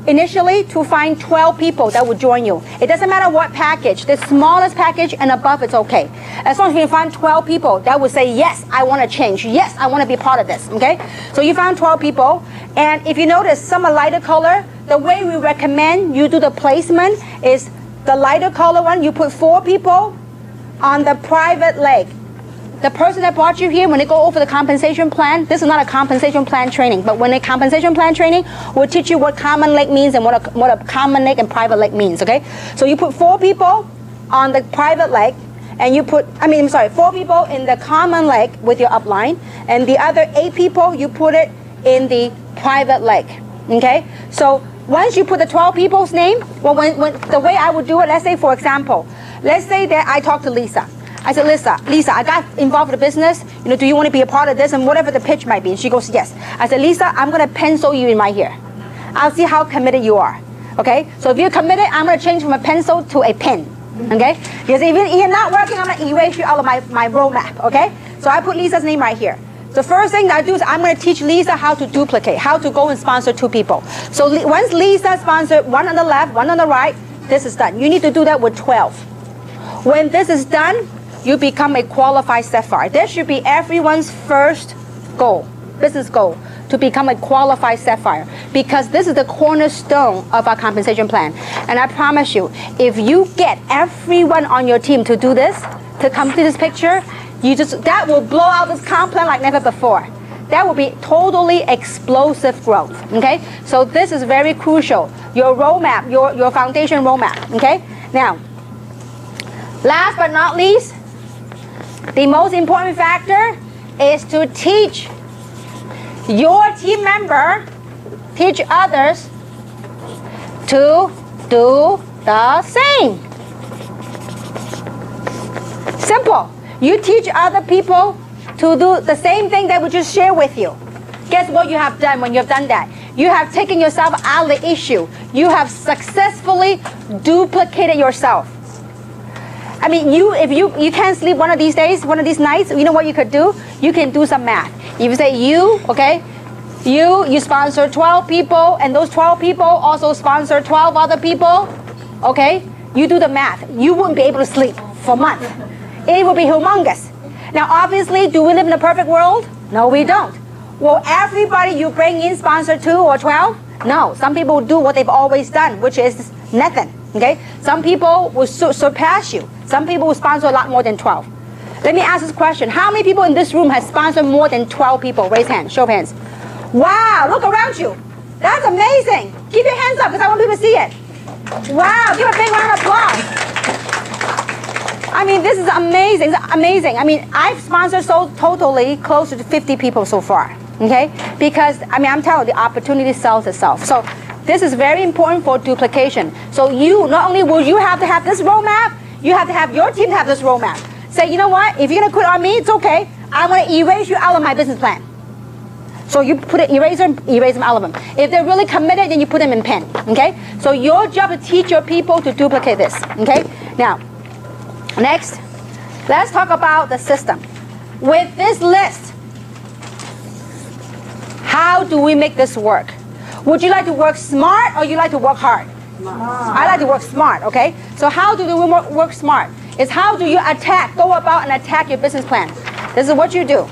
B: initially, to find 12 people that will join you. It doesn't matter what package. The smallest package and above, it's okay. As long as you find 12 people that will say, yes, I want to change. Yes, I want to be part of this. Okay? So you found 12 people. And if you notice, some are lighter color. The way we recommend you do the placement is the lighter color one. You put 4 people on the private leg. The person that brought you here, when they go over the compensation plan, this is not a compensation plan training, but when a compensation plan training, we'll teach you what common leg means and what a common leg and private leg means, okay? So you put 4 people on the private leg, and you put, 4 people in the common leg with your upline, and the other 8 people, you put it in the private leg, okay? So once you put the 12 people's name, well, when the way I would do it, let's say, for example, let's say that I talk to Lisa. I said, Lisa, I got involved with the business. Do you want to be a part of this? And whatever the pitch might be. And she goes, yes. I said, Lisa, I'm going to pencil you in right here. I'll see how committed you are. Okay? So if you're committed, I'm going to change from a pencil to a pen. Okay? Because if you're not working, I'm going to erase you out of my roadmap. Okay? So I put Lisa's name right here. The first thing that I do is I'm going to teach Lisa how to duplicate, how to go and sponsor 2 people. So once Lisa sponsored 1 on the left, 1 on the right, this is done. You need to do that with 12. When this is done, you become a qualified Sapphire. This should be everyone's first goal, business goal, to become a qualified Sapphire, because this is the cornerstone of our compensation plan. And I promise you, if you get everyone on your team to do this, to complete this picture, that will blow out this comp plan like never before. That will be totally explosive growth, okay? So this is very crucial. Your roadmap, your foundation roadmap, okay? Now, last but not least, the most important factor is to teach your team member, teach others to do the same. Simple. You teach other people to do the same thing that we just shared with you. Guess what you have done when you have done that? You have taken yourself out of the issue. You have successfully duplicated yourself. If you can't sleep one of these days, one of these nights, you know what you could do? You can do some math. If you say you sponsor 12 people, and those 12 people also sponsor 12 other people, okay? You do the math. You wouldn't be able to sleep for months. It would be humongous. Now, obviously, do we live in a perfect world? No, we don't. Will everybody you bring in sponsor 2 or 12? No. Some people do what they've always done, which is nothing. Okay? Some people will surpass you. Some people will sponsor a lot more than 12. Let me ask this question. How many people in this room have sponsored more than 12 people? Raise hands. Show of hands. Wow, look around you. That's amazing. Keep your hands up because I want people to see it. Wow, give a big round of applause. This is amazing. It's amazing. I've sponsored totally close to 50 people so far. Okay? Because, I'm telling you, the opportunity sells itself. So this is very important for duplication. So not only will you have to have this roadmap, you have to have your team have this roadmap. Say, you know what? If you're going to quit on me, it's okay. I'm going to erase you out of my business plan. So you put an eraser, erase them out of them. If they're really committed, then you put them in pen. Okay? So your job is to teach your people to duplicate this. Okay? Now, next, let's talk about the system. With this list, how do we make this work? Would you like to work smart or you like to work hard? Smart. I like to work smart, okay? So how do we work smart? It's how do you go about and attack your business plan. This is what you do.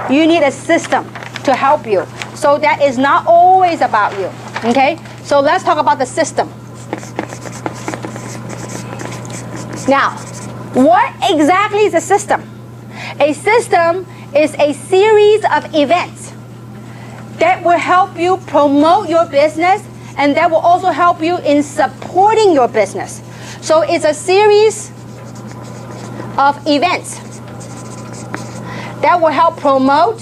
B: You need a system to help you. So that is not always about you, okay? So let's talk about the system. Now, what exactly is a system? A system is a series of events that will help you promote your business, and that will also help you in supporting your business. So it's a series of events that will help promote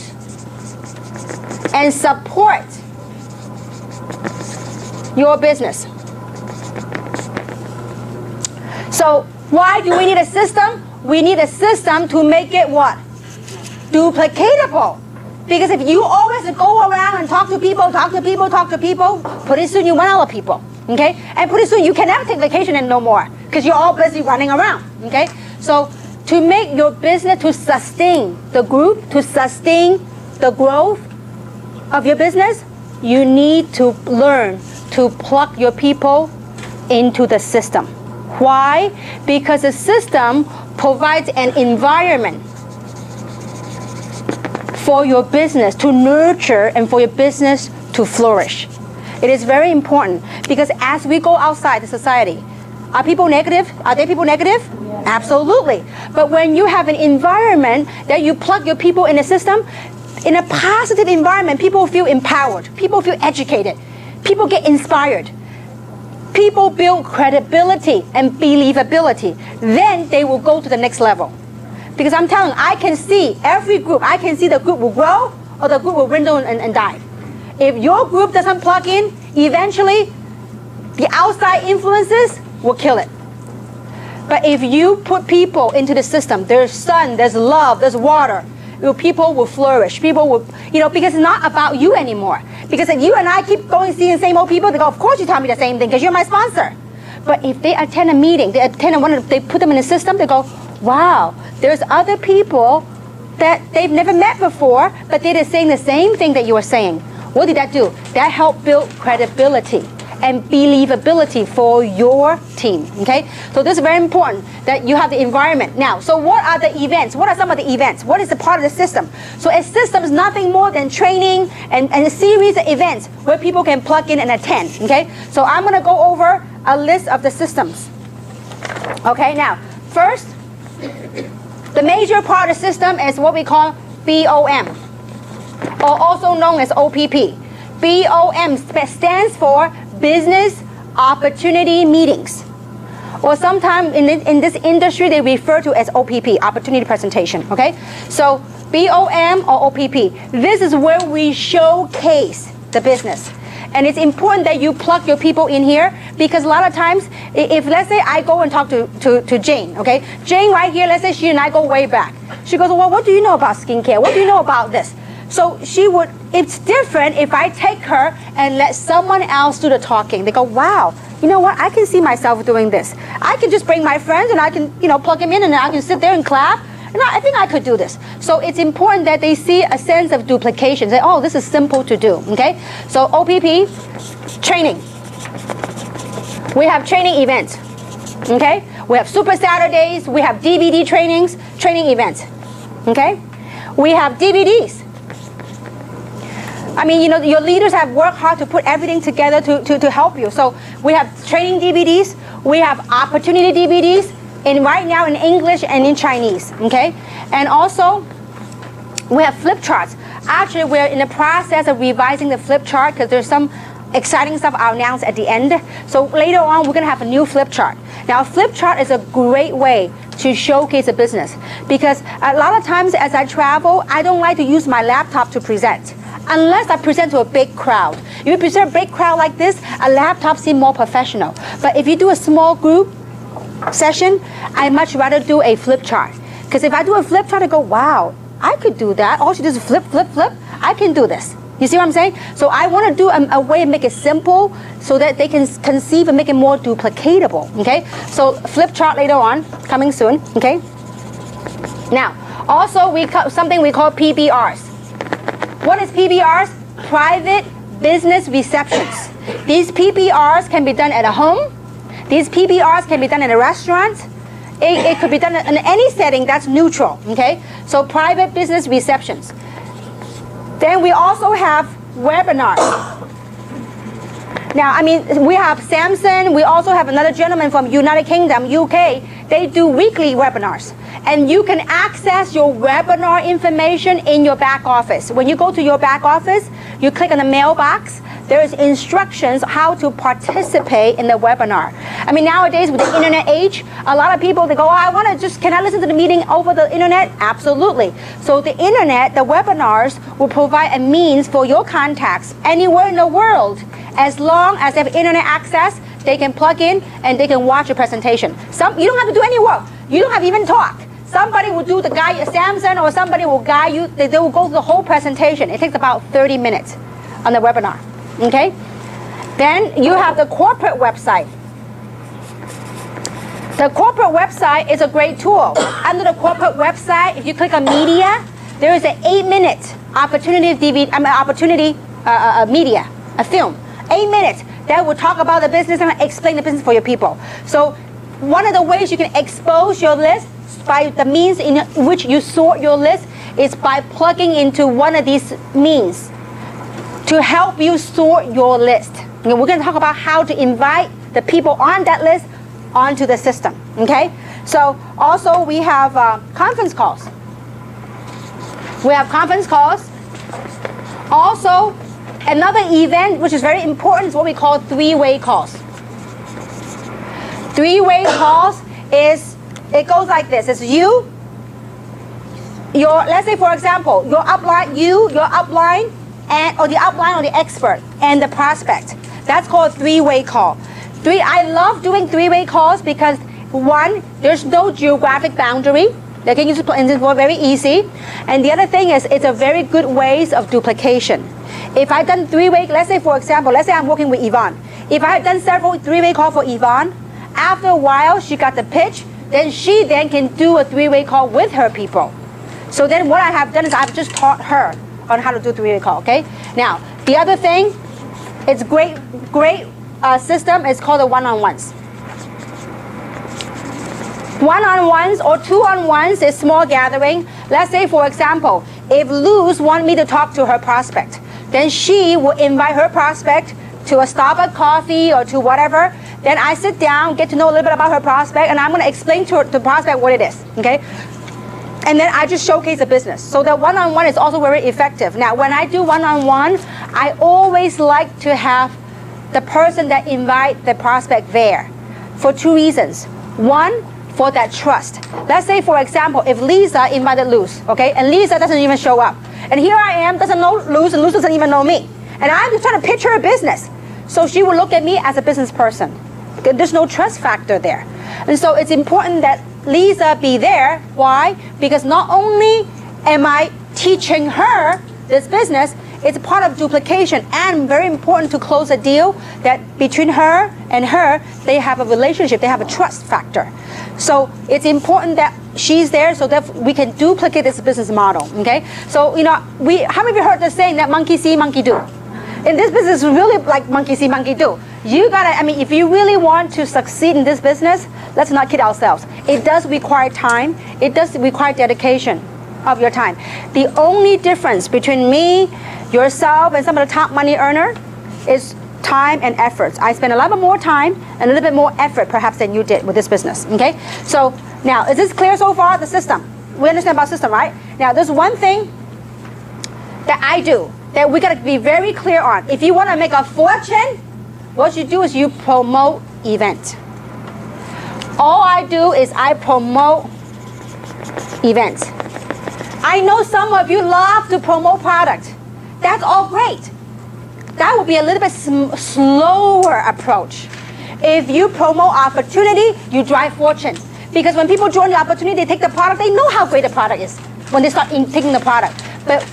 B: and support your business. So why do we need a system? We need a system to make it what? Duplicatable. Because if you always go around and talk to people, pretty soon you run out of people. Okay? And pretty soon you can never take vacation and no more because you're all busy running around. Okay? So to make your business, to sustain the group, to sustain the growth of your business, you need to learn to plug your people into the system. Why? Because the system provides an environment for your business to nurture and for your business to flourish. It is very important because as we go outside the society, are people negative? Are there people negative? Yeah. Absolutely. But when you have an environment that you plug your people in a system, in a positive environment, people feel empowered. People feel educated. People get inspired. People build credibility and believability. Then they will go to the next level. Because I'm telling you, I can see every group, I can see the group will grow or the group will dwindle and die. If your group doesn't plug in, eventually the outside influences will kill it. But if you put people into the system, there's sun, there's love, there's water, people will flourish. People will, because it's not about you anymore. Because if you and I keep going seeing the same old people, they go, of course you tell me the same thing because you're my sponsor. But if they attend a meeting, they put them in a system, they go, wow, there's other people that they've never met before, but they're saying the same thing that you are saying. What did that do? That helped build credibility and believability for your team, okay? So this is very important that you have the environment. Now, so what are the events? What are some of the events? What is the part of the system? So a system is nothing more than training and a series of events where people can plug in and attend, okay? So I'm gonna go over a list of the systems. Okay, now, first, the major part of the system is what we call BOM, or also known as OPP. BOM stands for Business Opportunity Meetings, or sometimes in this industry they refer to as OPP, Opportunity Presentation, okay? So BOM or OPP, this is where we showcase the business. And it's important that you plug your people in here because a lot of times, if let's say I go and talk to Jane, okay? Jane right here, let's say she and I go way back. She goes, well, what do you know about skincare? What do you know about this? So it's different if I take her and let someone else do the talking. They go, wow, you know what? I can see myself doing this. I can just bring my friends and I can, plug them in and I can sit there and clap. And I think I could do this. So it's important that they see a sense of duplication. Say, oh, this is simple to do, okay? So OPP, training. We have training events, okay? We have Super Saturdays. We have DVD trainings, training events, okay? We have DVDs. I mean, your leaders have worked hard to put everything together to help you. So we have training DVDs. We have opportunity DVDs. And right now in English and in Chinese, okay? And also, we have flip charts. Actually, we're in the process of revising the flip chart because there's some exciting stuff I'll announce at the end. So later on, we're gonna have a new flip chart. Now, a flip chart is a great way to showcase a business because a lot of times as I travel, I don't like to use my laptop to present unless I present to a big crowd. If you present a big crowd like this, a laptop seems more professional. But if you do a small group session, I much rather do a flip chart. Because if I do a flip chart, I go, wow, I could do that. All she does is flip, flip, flip. I can do this. You see what I'm saying? So I want to do a way to make it simple so that they can conceive and make it more duplicatable, okay? So flip chart later on, coming soon, okay? Now, also something we call PBRs. What is PBRs? Private Business Receptions. These PBRs can be done at a home. These PBRs can be done in a restaurant. It could be done in any setting that's neutral, okay? So private business receptions. Then we also have webinars. Now, I mean, we have Samson. We also have another gentleman from United Kingdom, UK. They do weekly webinars. And you can access your webinar information in your back office. When you go to your back office, you click on the mailbox. there is instructions how to participate in the webinar. I mean, nowadays with the internet age, a lot of people, they go, oh, can I listen to the meeting over the internet? Absolutely. So the internet, the webinars will provide a means for your contacts anywhere in the world, as long as they have internet access, they can plug in and they can watch your presentation. You don't have to do any work. You don't have to even talk. Somebody will do the guide, Samson or somebody will guide you. They will go through the whole presentation. It takes about 30 minutes on the webinar, okay? Then you have the corporate website. The corporate website is a great tool. Under the corporate website, if you click on media, there is an 8-minute opportunity media, a film, 8 minutes that will talk about the business and explain the business for your people. So one of the ways you can expose your list by the means in which you sort your list is by plugging into one of these means to help you sort your list. Okay, we're going to talk about how to invite the people on that list onto the system. Okay, so also we have conference calls. We have conference calls. Also, another event which is very important is what we call three-way calls. Three-way calls is, it goes like this. It's you, let's say for example, your upline, your upline, or the upline or the expert and the prospect. That's called three-way call. I love doing three-way calls because one, there's no geographic boundary. They can use it very easy. And the other thing is, it's a very good ways of duplication. If I've done three-way, let's say for example, let's say I'm working with Yvonne. If I have done several three-way calls for Yvonne, after a while she got the pitch, then she then can do a three-way call with her people. So then what I have done is I've just taught her on how to do three-way call, okay? Now, the other thing, it's great system is called the one-on-ones. One-on-ones or two-on-ones is small gathering. Let's say, for example, if Luz wants me to talk to her prospect, then she will invite her prospect to a Starbucks coffee or to whatever. Then I sit down, get to know a little bit about her prospect, and I'm going to explain to the prospect what it is, okay? And then I just showcase the business. So the one-on-one is also very effective. Now, when I do one-on-one, I always like to have the person that invite the prospect there for two reasons. One, for that trust. Let's say, for example, if Lisa invited Luz, okay, and Lisa doesn't even show up, and here I am, doesn't know Luz, and Luz doesn't even know me, and I'm just trying to pitch her a business, so she will look at me as a business person. There's no trust factor there, and so it's important that Lisa be there. Why? Because not only am I teaching her this business, it's part of duplication, and very important to close a deal that between her and her, they have a relationship, they have a trust factor. So it's important that she's there so that we can duplicate this business model, okay? So, you know, how many of you heard the saying that monkey see, monkey do? In this business, it's really like monkey see, monkey do. You gotta, I mean, if you really want to succeed in this business, let's not kid ourselves. It does require time. It does require dedication of your time. The only difference between me, yourself, and some of the top money earner is time and efforts. I spend a lot more time and a little bit more effort perhaps than you did with this business, okay? So now, is this clear so far, the system? We understand about system, right? Now, there's one thing that I do that we gotta be very clear on. If you wanna make a fortune, what you do is you promote event. All I do is I promote events. I know some of you love to promote product. That's all great. That would be a little bit slower approach. If you promote opportunity, you drive fortune. Because when people join the opportunity, they take the product, they know how great the product is when they start taking the product. But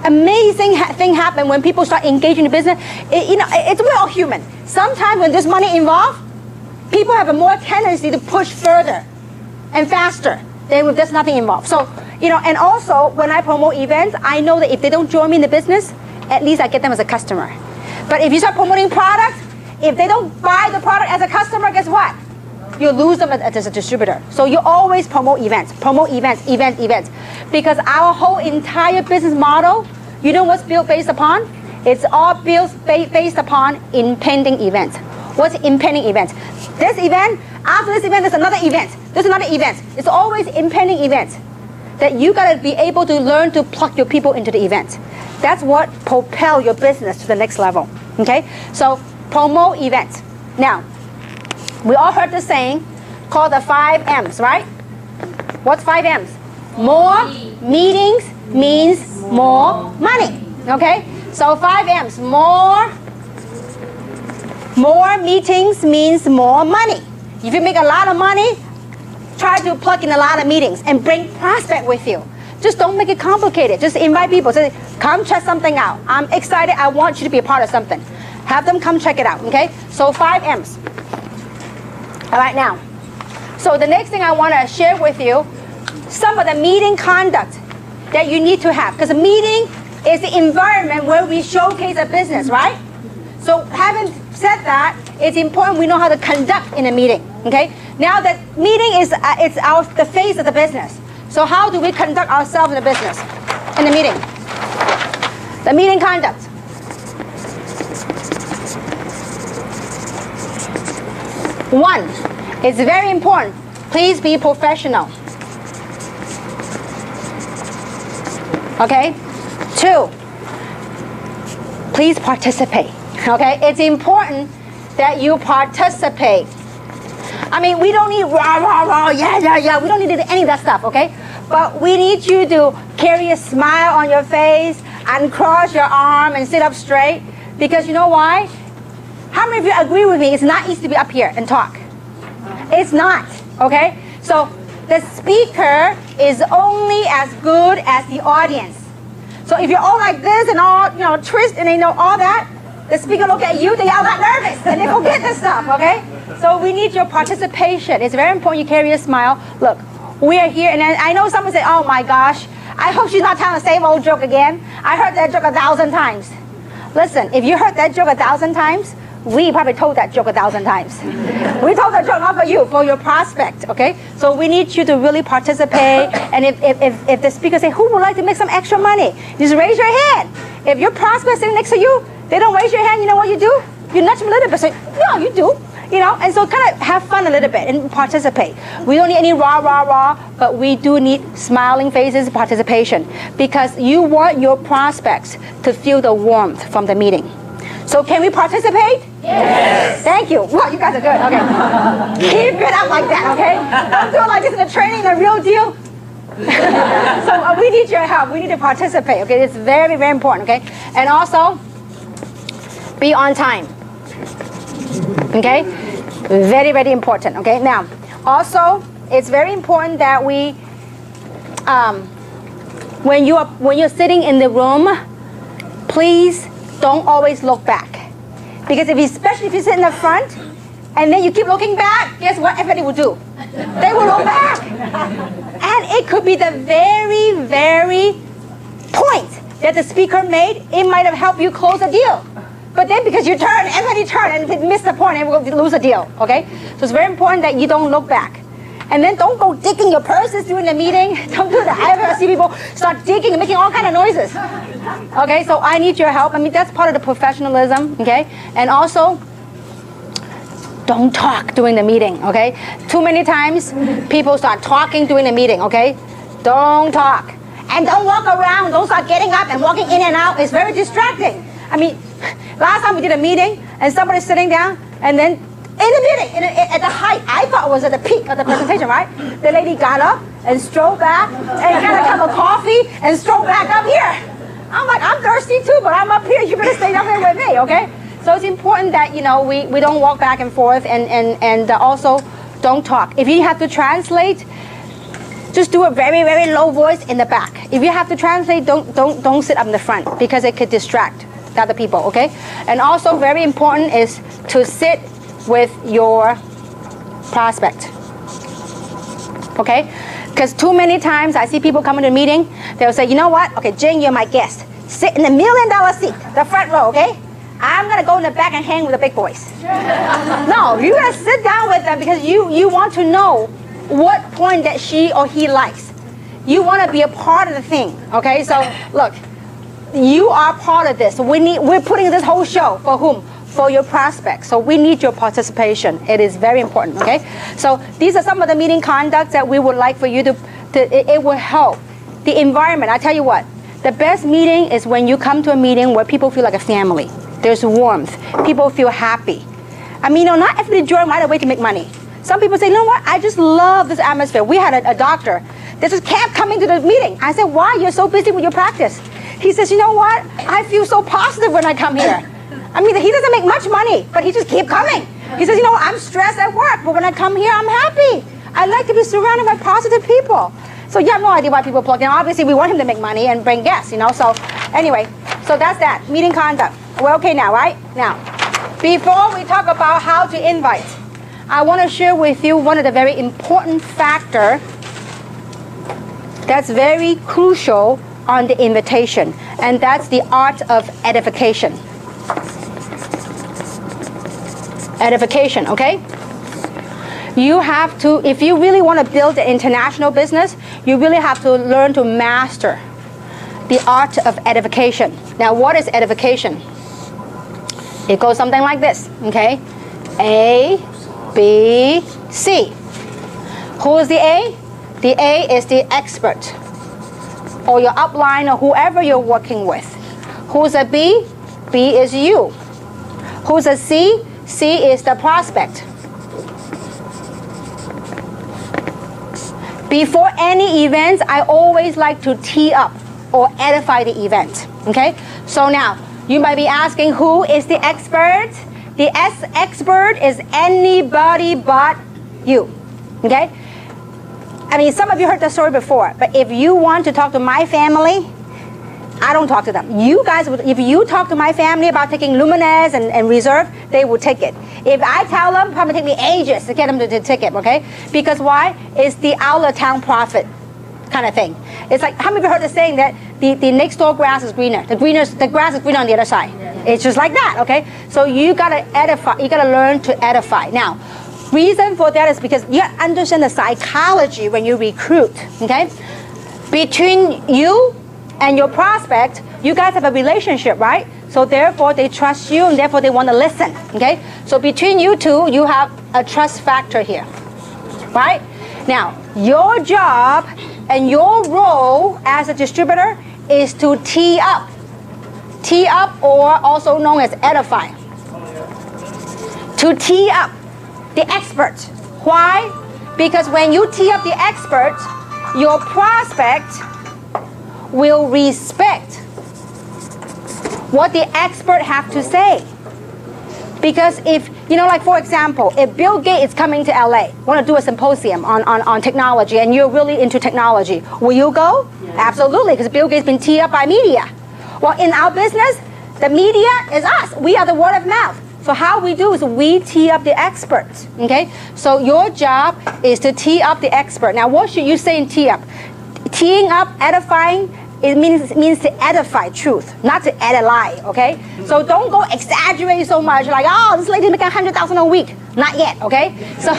B: amazing thing happen when people start engaging in the business. We're all human. Sometimes when there's money involved, people have a more tendency to push further and faster than if there's nothing involved. So, and also when I promote events, I know that if they don't join me in the business, at least I get them as a customer. But if you start promoting products, if they don't buy the product as a customer, guess what? You lose them as a distributor. So you always promote events, events. Because our whole entire business model, you know what's built based upon? It's all built based upon impending events. What's impending events? This event, after this event, there's another event. There's another event. It's always impending events. that you got to be able to learn to plug your people into the event. That's what propel your business to the next level. Okay? So promote events. Now, we all heard the saying called the 5 M's, right? What's 5 M's? More meetings means more money. Okay? So 5 M's. More meetings means more money. If you make a lot of money, try to plug in a lot of meetings and bring prospect with you. Just don't make it complicated. Just invite people. Say, come check something out. I'm excited. I want you to be a part of something. Have them come check it out. Okay? So 5 M's. All right, now. So the next thing I want to share with you, some of the meeting conduct that you need to have. Because a meeting is the environment where we showcase a business, right? So having said that, it's important we know how to conduct in a meeting. Okay? Now that meeting is the face of the business. So how do we conduct ourselves in the business, in the meeting? The meeting conduct. One, it's very important. Please be professional. Okay? 2, please participate. Okay? It's important that you participate. I mean, we don't need rah, rah, rah, yeah, yeah, yeah. We don't need any of that stuff, okay? But we need you to carry a smile on your face and cross your arm and sit up straight. Because you know why? How many of you agree with me? It's not easy to be up here and talk. It's not, okay? So the speaker is only as good as the audience. So if you're all like this and all, twist and all that, the speaker look at you, they all got nervous and they forget this stuff, okay? So we need your participation. It's very important you carry a smile. Look, we are here, and I know someone say, oh my gosh, I hope she's not telling the same old joke again. I heard that joke 1,000 times. Listen, if you heard that joke 1,000 times, we probably told that joke 1,000 times. We told that joke not for you, for your prospect, okay? So we need you to really participate, and if the speaker say, who would like to make some extra money? Just raise your hand. If your prospect sitting next to you, they don't raise your hand, you know what you do? You nudge them a little bit, say, no, you do. And so kind of have fun a little bit and participate. We don't need any rah, rah, rah, but we do need smiling faces, participation, because you want your prospects to feel the warmth from the meeting. So can we participate? Yes. Thank you. Well, you guys are good. Okay. Keep it up like that, okay? Don't do it like this in the training, the real deal. So we need your help. We need to participate, okay? It's very, very important, okay? And also, be on time. Okay? Very, very important. Okay? Now, also, it's very important that we, when you're sitting in the room, please don't always look back. Because especially if you sit in the front, and then you keep looking back, guess what everybody will do? They will look back. And it could be the very, very point that the speaker made, it might have helped you close a deal. But then because you turn, everybody turn and miss the point and we'll lose a deal, okay? So it's very important that you don't look back. And then don't go digging your purses during the meeting. Don't do that. I ever see people start digging and making all kind of noises. Okay, so I need your help. I mean, that's part of the professionalism, okay? And also, don't talk during the meeting, okay? Too many times, people start talking during the meeting, okay? Don't talk. And don't walk around. Don't start getting up and walking in and out. It's very distracting. I mean, last time we did a meeting, and somebody's sitting down, and then in the meeting, at the height, I thought it was at the peak of the presentation, right? The lady got up and strolled back, and got a cup of coffee, and strolled back up here. I'm like, I'm thirsty too, but I'm up here. You better stay up here with me, okay? So it's important that, we don't walk back and forth, and also don't talk. If you have to translate, just do a very, very low voice in the back. If you have to translate, don't sit up in the front, because it could distract the other people, okay? And also very important is to sit with your prospect, okay? Because too many times I see people come to a meeting, they'll say, you know what? Okay, Jane, you're my guest. Sit in the $1 million seat, the front row, okay? I'm gonna go in the back and hang with the big boys. No, you gotta sit down with them because you want to know what point that she or he likes. You want to be a part of the thing, okay? So look, you are part of this. We're putting this whole show for whom? For your prospects. So we need your participation. It is very important, okay? So these are some of the meeting conducts that we would like for you to it will help the environment, I tell you what, the best meeting is when you come to a meeting where people feel like a family. There's warmth. People feel happy. I mean, not everybody join right away to make money. Some people say, you know what, I just love this atmosphere. We had a doctor that just kept coming to the meeting. I said, why? You're so busy with your practice. He says, you know what, I feel so positive when I come here. I mean, he doesn't make much money, but he just keeps coming. He says, you know, I'm stressed at work, but when I come here, I'm happy. I like to be surrounded by positive people. So you have no idea why people plug in. Obviously, we want him to make money and bring guests, you know. So anyway, so that's that, meeting conduct. We're okay now, right? Now, before we talk about how to invite, I want to share with you one of the very important factors that's very crucial on the invitation, and that's the art of edification. Edification, okay? You have to, if you really want to build an international business, you really have to learn to master the art of edification. Now, what is edification? It goes something like this, okay? A, B, C. Who is the A? The A is the expert, or your upline, or whoever you're working with. Who's a B? B is you. Who's a C? C is the prospect. Before any events, I always like to tee up or edify the event, okay? So now, you might be asking, who is the expert? The expert is anybody but you, okay? I mean, some of you heard the story before, but if you want to talk to my family, I don't talk to them. You guys, if you talk to my family about taking Luminez and Reserve, they will take it. If I tell them, probably take me ages to get them to take it, okay? Because why? It's the out of town prophet kind of thing. It's like, how many of you heard the saying that the next door grass is greener? The grass is greener on the other side. It's just like that, okay? So you gotta edify, you gotta learn to edify. Now, reason for that is because you understand the psychology when you recruit, okay? Between you and your prospect, you guys have a relationship, right? So therefore, they trust you, and therefore they want to listen, okay? So between you two, you have a trust factor here, right? Now, your job and your role as a distributor is to tee up. Tee up, or also known as edify. To tee up the expert. Why? Because when you tee up the expert, your prospect will respect what the expert have to say. Because if, you know, like for example, if Bill Gates is coming to LA, want to do a symposium on technology, and you're really into technology, will you go? Yeah. Absolutely, because Bill Gates has been teed up by media. Well, in our business, the media is us. We are the word of mouth. So how we do is we tee up the experts, okay? So your job is to tee up the expert. Now, what should you say in tee up? Teeing up, edifying, it means to edify truth, not to add a lie, okay? So don't go exaggerate so much, like, oh, this lady making $100,000 a week. Not yet, okay? So,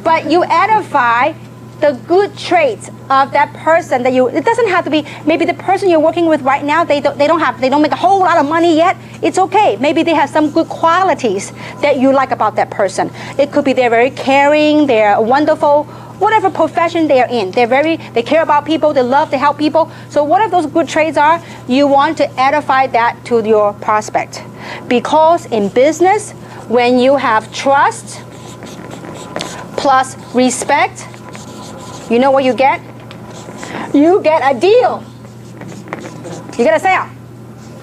B: but you edify the good traits of that person that you, it doesn't have to be, maybe the person you're working with right now, they don't make a whole lot of money yet. It's okay. Maybe they have some good qualities that you like about that person. It could be they're very caring, they're wonderful, whatever profession they are in. They care about people, they love to help people. So whatever those good traits are, you want to edify that to your prospect. Because in business, when you have trust plus respect, you know what you get? You get a deal. You get a sale.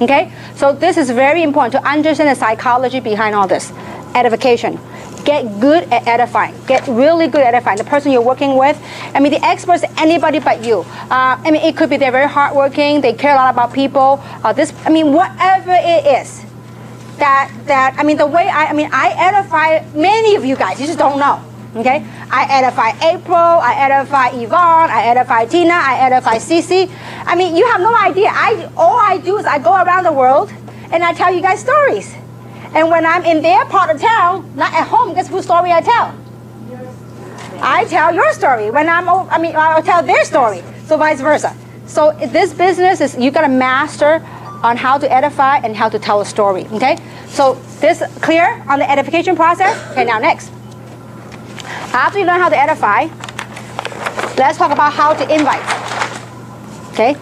B: Okay? So this is very important to understand the psychology behind all this. Edification. Get good at edifying. Get really good at edifying. The person you're working with, I mean, the experts, anybody but you. I mean, it could be they're very hardworking. They care a lot about people. Whatever it is. I mean, the way I edify many of you guys. You just don't know. Okay? I edify April, I edify Yvonne, I edify Tina, I edify Cece. I mean, you have no idea. All I do is I go around the world and I tell you guys stories. And when I'm in their part of town, not at home, guess whose story I tell? I tell your story. I'll tell their story. So vice versa. So this business is, you got to master on how to edify and how to tell a story. Okay? So this clear on the edification process? Okay, now next. After you learn how to edify, let's talk about how to invite. Okay?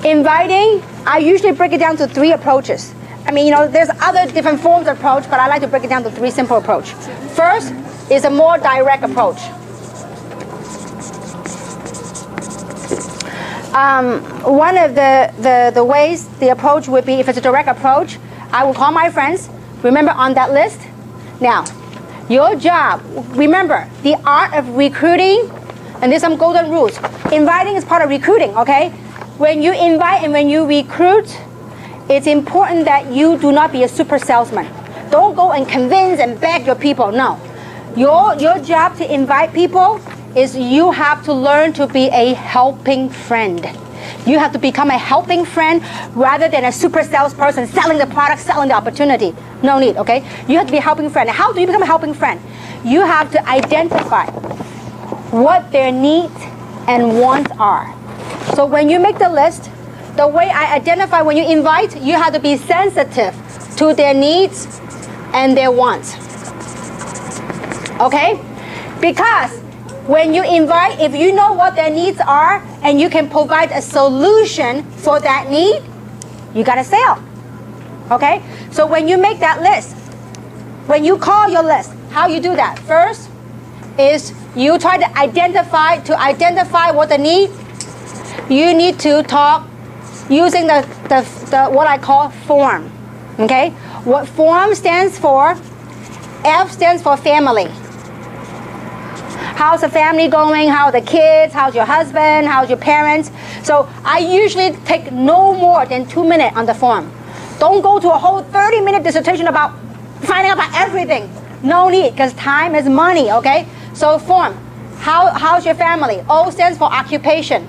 B: Inviting, I usually break it down to 3 approaches. I mean, there's other different forms of approach, but I like to break it down to 3 simple approach. First is a more direct approach. One of the ways, the approach would be, if it's a direct approach, I will call my friends, remember on that list. Now, your job, remember, the art of recruiting, and there's some golden rules. Inviting is part of recruiting, okay? When you invite and when you recruit, it's important that you do not be a super salesman. Don't go and convince and beg your people, no. Your job to invite people is you have to learn to be a helping friend. You have to become a helping friend rather than a super salesperson selling the product, selling the opportunity. No need, okay? You have to be a helping friend. How do you become a helping friend? You have to identify what their needs and wants are. So when you make the list, the way I identify when you invite, you have to be sensitive to their needs and their wants. Okay? Because when you invite, if you know what their needs are and you can provide a solution for that need, you got a sale. Okay? So when you make that list, when you call your list, how you do that? First is you try to identify what the need. You need to talk using the what I call form. Okay? What form stands for? F stands for family. How's the family going? How are the kids? How's your husband? How's your parents? So I usually take no more than 2 minutes on the form. Don't go to a whole 30-minute dissertation about finding out about everything. No need, because time is money, okay? So form. How's your family? O stands for occupation.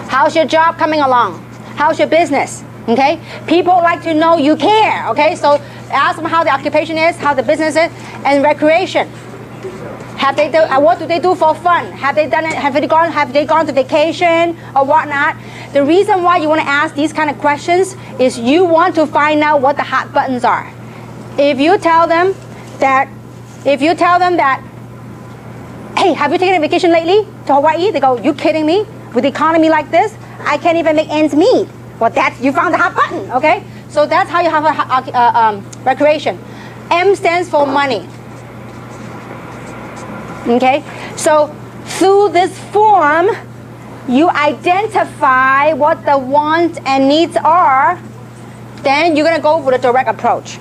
B: How's your job coming along? How's your business? Okay? People like to know you care, okay? So ask them how the occupation is, how the business is, and recreation. What do they do for fun? Have they gone to vacation or whatnot? The reason why you want to ask these kind of questions is you want to find out what the hot buttons are. If you tell them that, hey, have you taken a vacation lately to Hawaii? They go, you kidding me? With the economy like this, I can't even make ends meet. Well, you found the hot button, okay? So that's how you have a recreation. M stands for money. Okay, so through this form, you identify what the wants and needs are, then you're gonna go with a direct approach.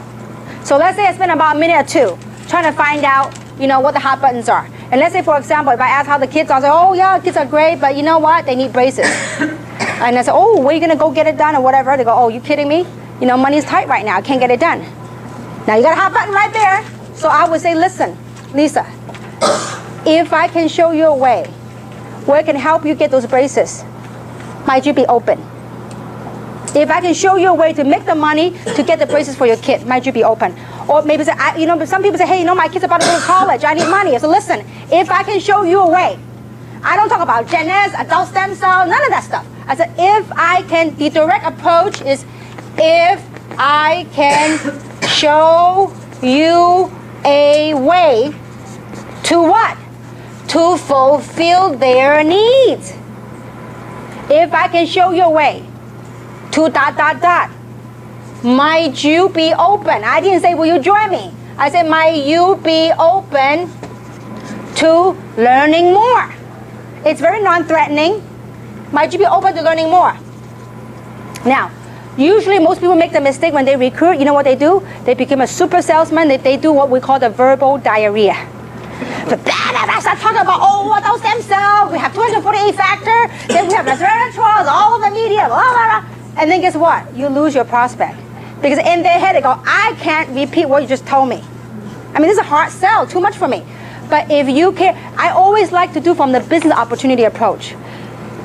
B: So let's say I spend about a minute or 2 trying to find out, what the hot buttons are. And let's say, for example, if I ask how the kids are, I say, oh yeah, kids are great, but you know what? They need braces. And I say, oh, where are you gonna go get it done or whatever? They go, oh, you kidding me? Money's tight right now, I can't get it done. Now you got a hot button right there. So I would say, listen, Lisa, if I can show you a way where I can help you get those braces, might you be open? If I can show you a way to make the money to get the braces for your kid, might you be open? Or maybe say, some people say, hey, my kid's about to go to college, I need money. So listen, if I can show you a way, I don't talk about Gen S, adult stem cell, none of that stuff. I said, the direct approach is if I can show you a way to what? To fulfill their needs. If I can show you a way to ... Might you be open? I didn't say, will you join me? I said, might you be open to learning more? It's very non-threatening. Might you be open to learning more? Now, usually most people make the mistake when they recruit, you know what they do? They become a super salesman. They do what we call the verbal diarrhea. So start talking about, those stem cells, we have 248 factor, then we have resveratrol, all of the media, blah, blah, blah. And then guess what? You lose your prospect. Because in their head they go, I can't repeat what you just told me. I mean, this is a hard sell, too much for me. But if you care, I always like to do from the business opportunity approach.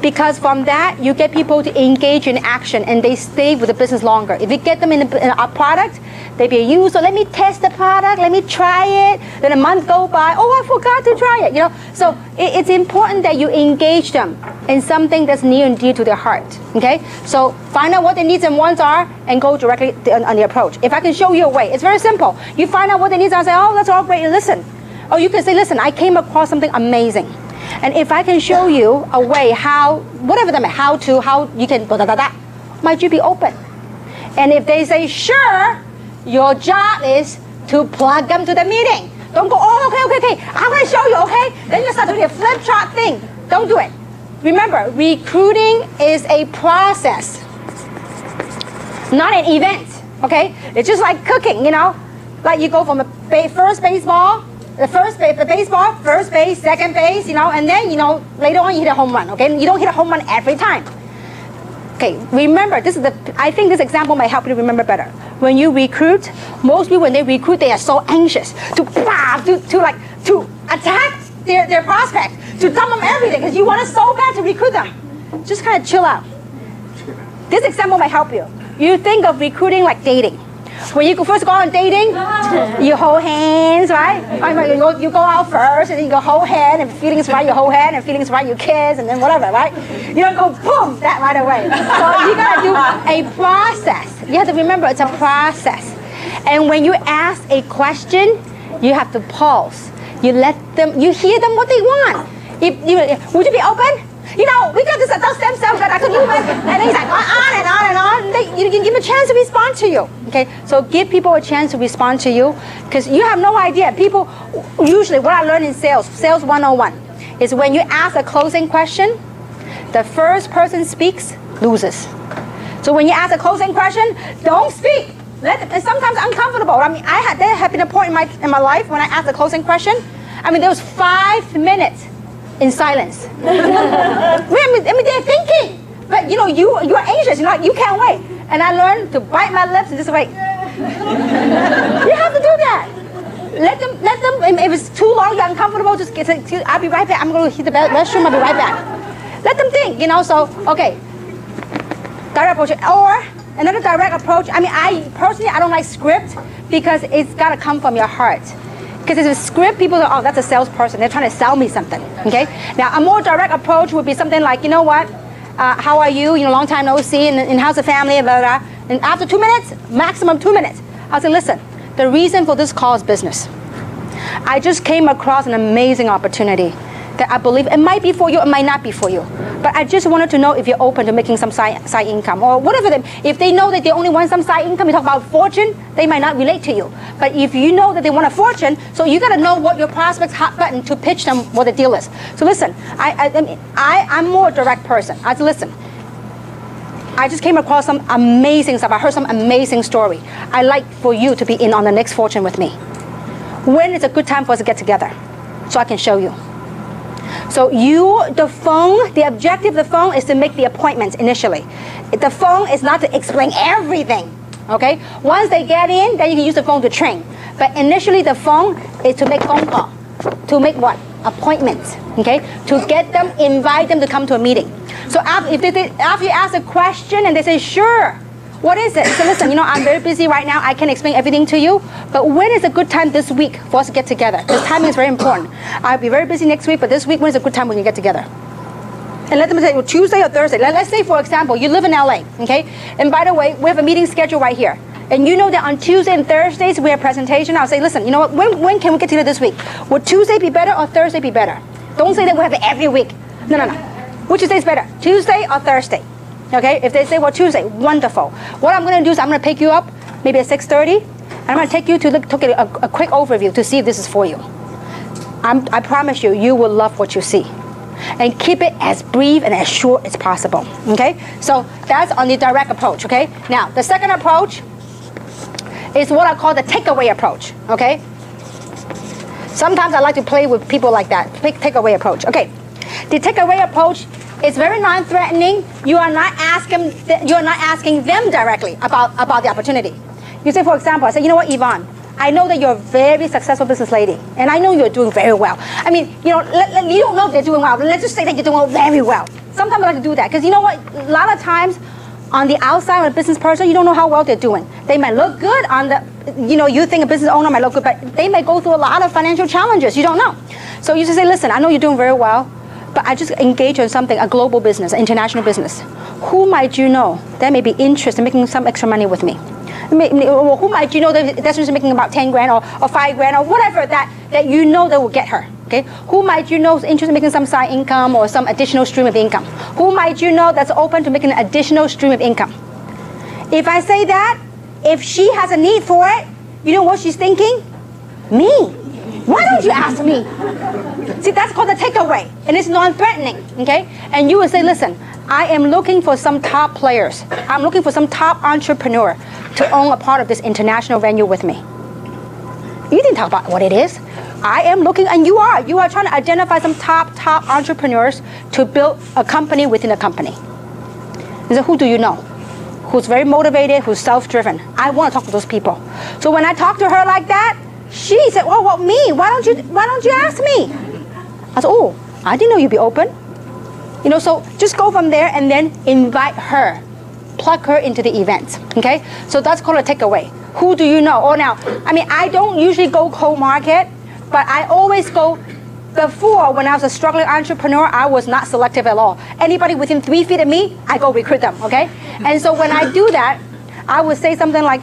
B: Because from that, you get people to engage in action and they stay with the business longer. If you get them in a product, they be a user. Let me test the product. Let me try it. Then a month go by. Oh, I forgot to try it. So it's important that you engage them in something that's near and dear to their heart. Okay? So find out what their needs and wants are and go directly on the approach. If I can show you a way, it's very simple. You find out what their needs are and say, oh, that's all great. And listen, Or you can say, listen, I came across something amazing. And if I can show you a way how, whatever them, how you can, might you be open? And if they say, sure, your job is to plug them to the meeting. Don't go, oh, okay, I'm going to show you, okay? Then you start doing a flip chart thing. Don't do it. Remember, recruiting is a process, not an event, okay? It's just like cooking, you know? Like you go from first baseball, the baseball, first base, second base, you know, and then, you know, later on you hit a home run, okay? You don't hit a home run every time. Okay, remember, I think this example might help you to remember better. When you recruit, most people, when they recruit, they are so anxious to attack their prospect, to tell them everything, because you want it so bad to recruit them. Just kind of chill out. This example might help you. You think of recruiting like dating. When you first go on dating, you hold hands, right? You go out first, and then you go hold hand, and feelings right, you hold hand, and feelings right, you kiss, and then whatever, right? You don't go boom, that right away. So you gotta do a process. You have to remember it's a process. And when you ask a question, you have to pause. You let them, you hear them what they want. Would you be open? You know, we got this adult stem cell that I could use, and then he's like on and on and on. You give a chance to respond to you. Okay, so give people a chance to respond to you, because you have no idea. People, usually what I learned in sales 101, is when you ask a closing question, the first person speaks, loses. So when you ask a closing question, don't speak. It's sometimes uncomfortable. I mean, there have been a point in my life when I asked a closing question. I mean, there was 5 minutes in silence. I mean, they're thinking, but you know, you're anxious. You can't wait. And I learned to bite my lips and just wait. You have to do that. Let them. If it's too long, you're uncomfortable. Just I'll be right back. I'm going to hit the restroom. I'll be right back. Let them think. You know. So okay. Direct approach or another direct approach. I mean, I don't like script, because it's got to come from your heart. Because if it's script, people go, oh, that's a salesperson. They're trying to sell me something, okay? Now, a more direct approach would be something like, you know what? How are you? You know, long time no see, and how's the family, blah, blah, blah. And after 2 minutes, maximum 2 minutes, I'll say, listen, the reason for this call is business. I just came across an amazing opportunity that I believe it might be for you, it might not be for you. But I just wanted to know if you're open to making some side income or whatever. If they know that they only want some side income, you talk about fortune, they might not relate to you. But if you know that they want a fortune, so you got to know what your prospect's hot button to pitch them what the deal is. So listen, I'm more a direct person. I said, listen, I just came across some amazing stuff. I heard some amazing story. I'd like for you to be in on the next fortune with me. When is a good time for us to get together so I can show you? So the objective of the phone is to make the appointments initially. The phone is not to explain everything, okay? Once they get in, then you can use the phone to train. But initially the phone is to make phone call. To make what? Appointments, okay? To get them, invite them to come to a meeting. So after you ask a question and they say, sure, what is it? So listen, you know, I'm very busy right now. I can't explain everything to you. But when is a good time this week for us to get together? Because timing is very important. I'll be very busy next week, but this week, when is a good time when you get together? And let them say, well, Tuesday or Thursday. Let's say, for example, you live in LA, okay? And by the way, we have a meeting scheduled right here. And you know that on Tuesday and Thursdays, we have a presentation. I'll say, listen, you know what? When can we get together this week? Would Tuesday be better or Thursday be better? Don't say that we have it every week. No. Which day is better? Tuesday or Thursday? Okay, if they say, well, Tuesday, wonderful. What I'm going to do is I'm going to pick you up maybe at 6:30, and I'm going to take you to a quick overview to see if this is for you. I promise you, you will love what you see. And keep it as brief and as short as possible, okay? So that's on the direct approach, okay? Now, the second approach is what I call the takeaway approach, okay? Sometimes I like to play with people like that, takeaway approach. Okay, the takeaway approach is very non-threatening. You are not asking them directly about the opportunity. You say, for example, I say, you know what, Yvonne, I know that you're a very successful business lady, and I know you're doing very well. I mean, you know, you don't know if they're doing well, but let's just say that you're doing very well. Sometimes I like to do that, because you know what, a lot of times on the outside of a business person, you don't know how well they're doing. They might look good on the, you know, you think a business owner might look good, but they may go through a lot of financial challenges. You don't know. So you just say, listen, I know you're doing very well, but I just engage in something, a global business, an international business. Who might you know that may be interested in making some extra money with me? Who might you know that's just making about 10 grand or 5 grand or whatever that you know that will get her? Okay? Who might you know is interested in making some side income or some additional stream of income? Who might you know that's open to making an additional stream of income? If I say that, if she has a need for it, you know what she's thinking? Me. Why don't you ask me? See, that's called the takeaway, and it's non-threatening, okay? And you would say, listen, I am looking for some top players. I'm looking for some top entrepreneur to own a part of this international venue with me. You didn't talk about what it is. I am looking, and you are trying to identify some top entrepreneurs to build a company within a company. And so who do you know? Who's very motivated, who's self-driven? I want to talk to those people. So when I talk to her like that, she said, well, me? Why don't you ask me? I said, oh, I didn't know you'd be open. You know, so just go from there and then invite her, plug her into the event. Okay, so that's called a takeaway. Who do you know? Oh, now, I mean, I don't usually go cold market, but I always go. Before, when I was a struggling entrepreneur, I was not selective at all. Anybody within 3 feet of me, I go recruit them. Okay, and so when I do that, I would say something like,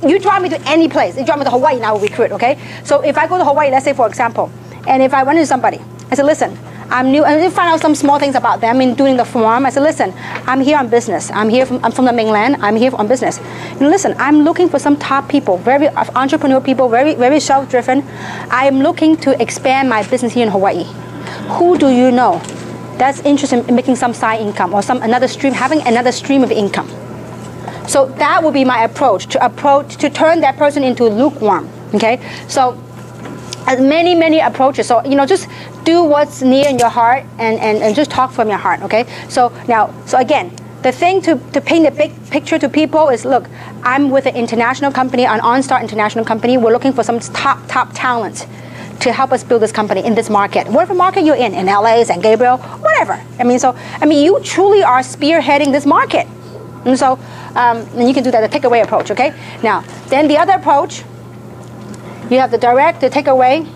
B: you drive me to any place. You drive me to Hawaii, and I will recruit, okay? So if I go to Hawaii, let's say, for example, and if I run into somebody, I said, listen, I'm new, and I find out some small things about them in doing the form. I said, listen, I'm here on business. I'm from the mainland. I'm here on business. You know, listen, I'm looking for some top people, very entrepreneur people, very, very self-driven. I am looking to expand my business here in Hawaii. Who do you know that's interested in making some side income or having another stream of income? So that would be my approach to turn that person into lukewarm. Okay, so many approaches. So you know, just do what's near in your heart and just talk from your heart. Okay, so again, the thing to paint a big picture to people is, look, I'm with an international company, an OnStar international company. We're looking for some top talent to help us build this company in this market. Whatever market you're in LA, San Gabriel, whatever. I mean, you truly are spearheading this market. And so, and you can do that, the takeaway approach, okay? Now, then the other approach, you have the direct, the takeaway,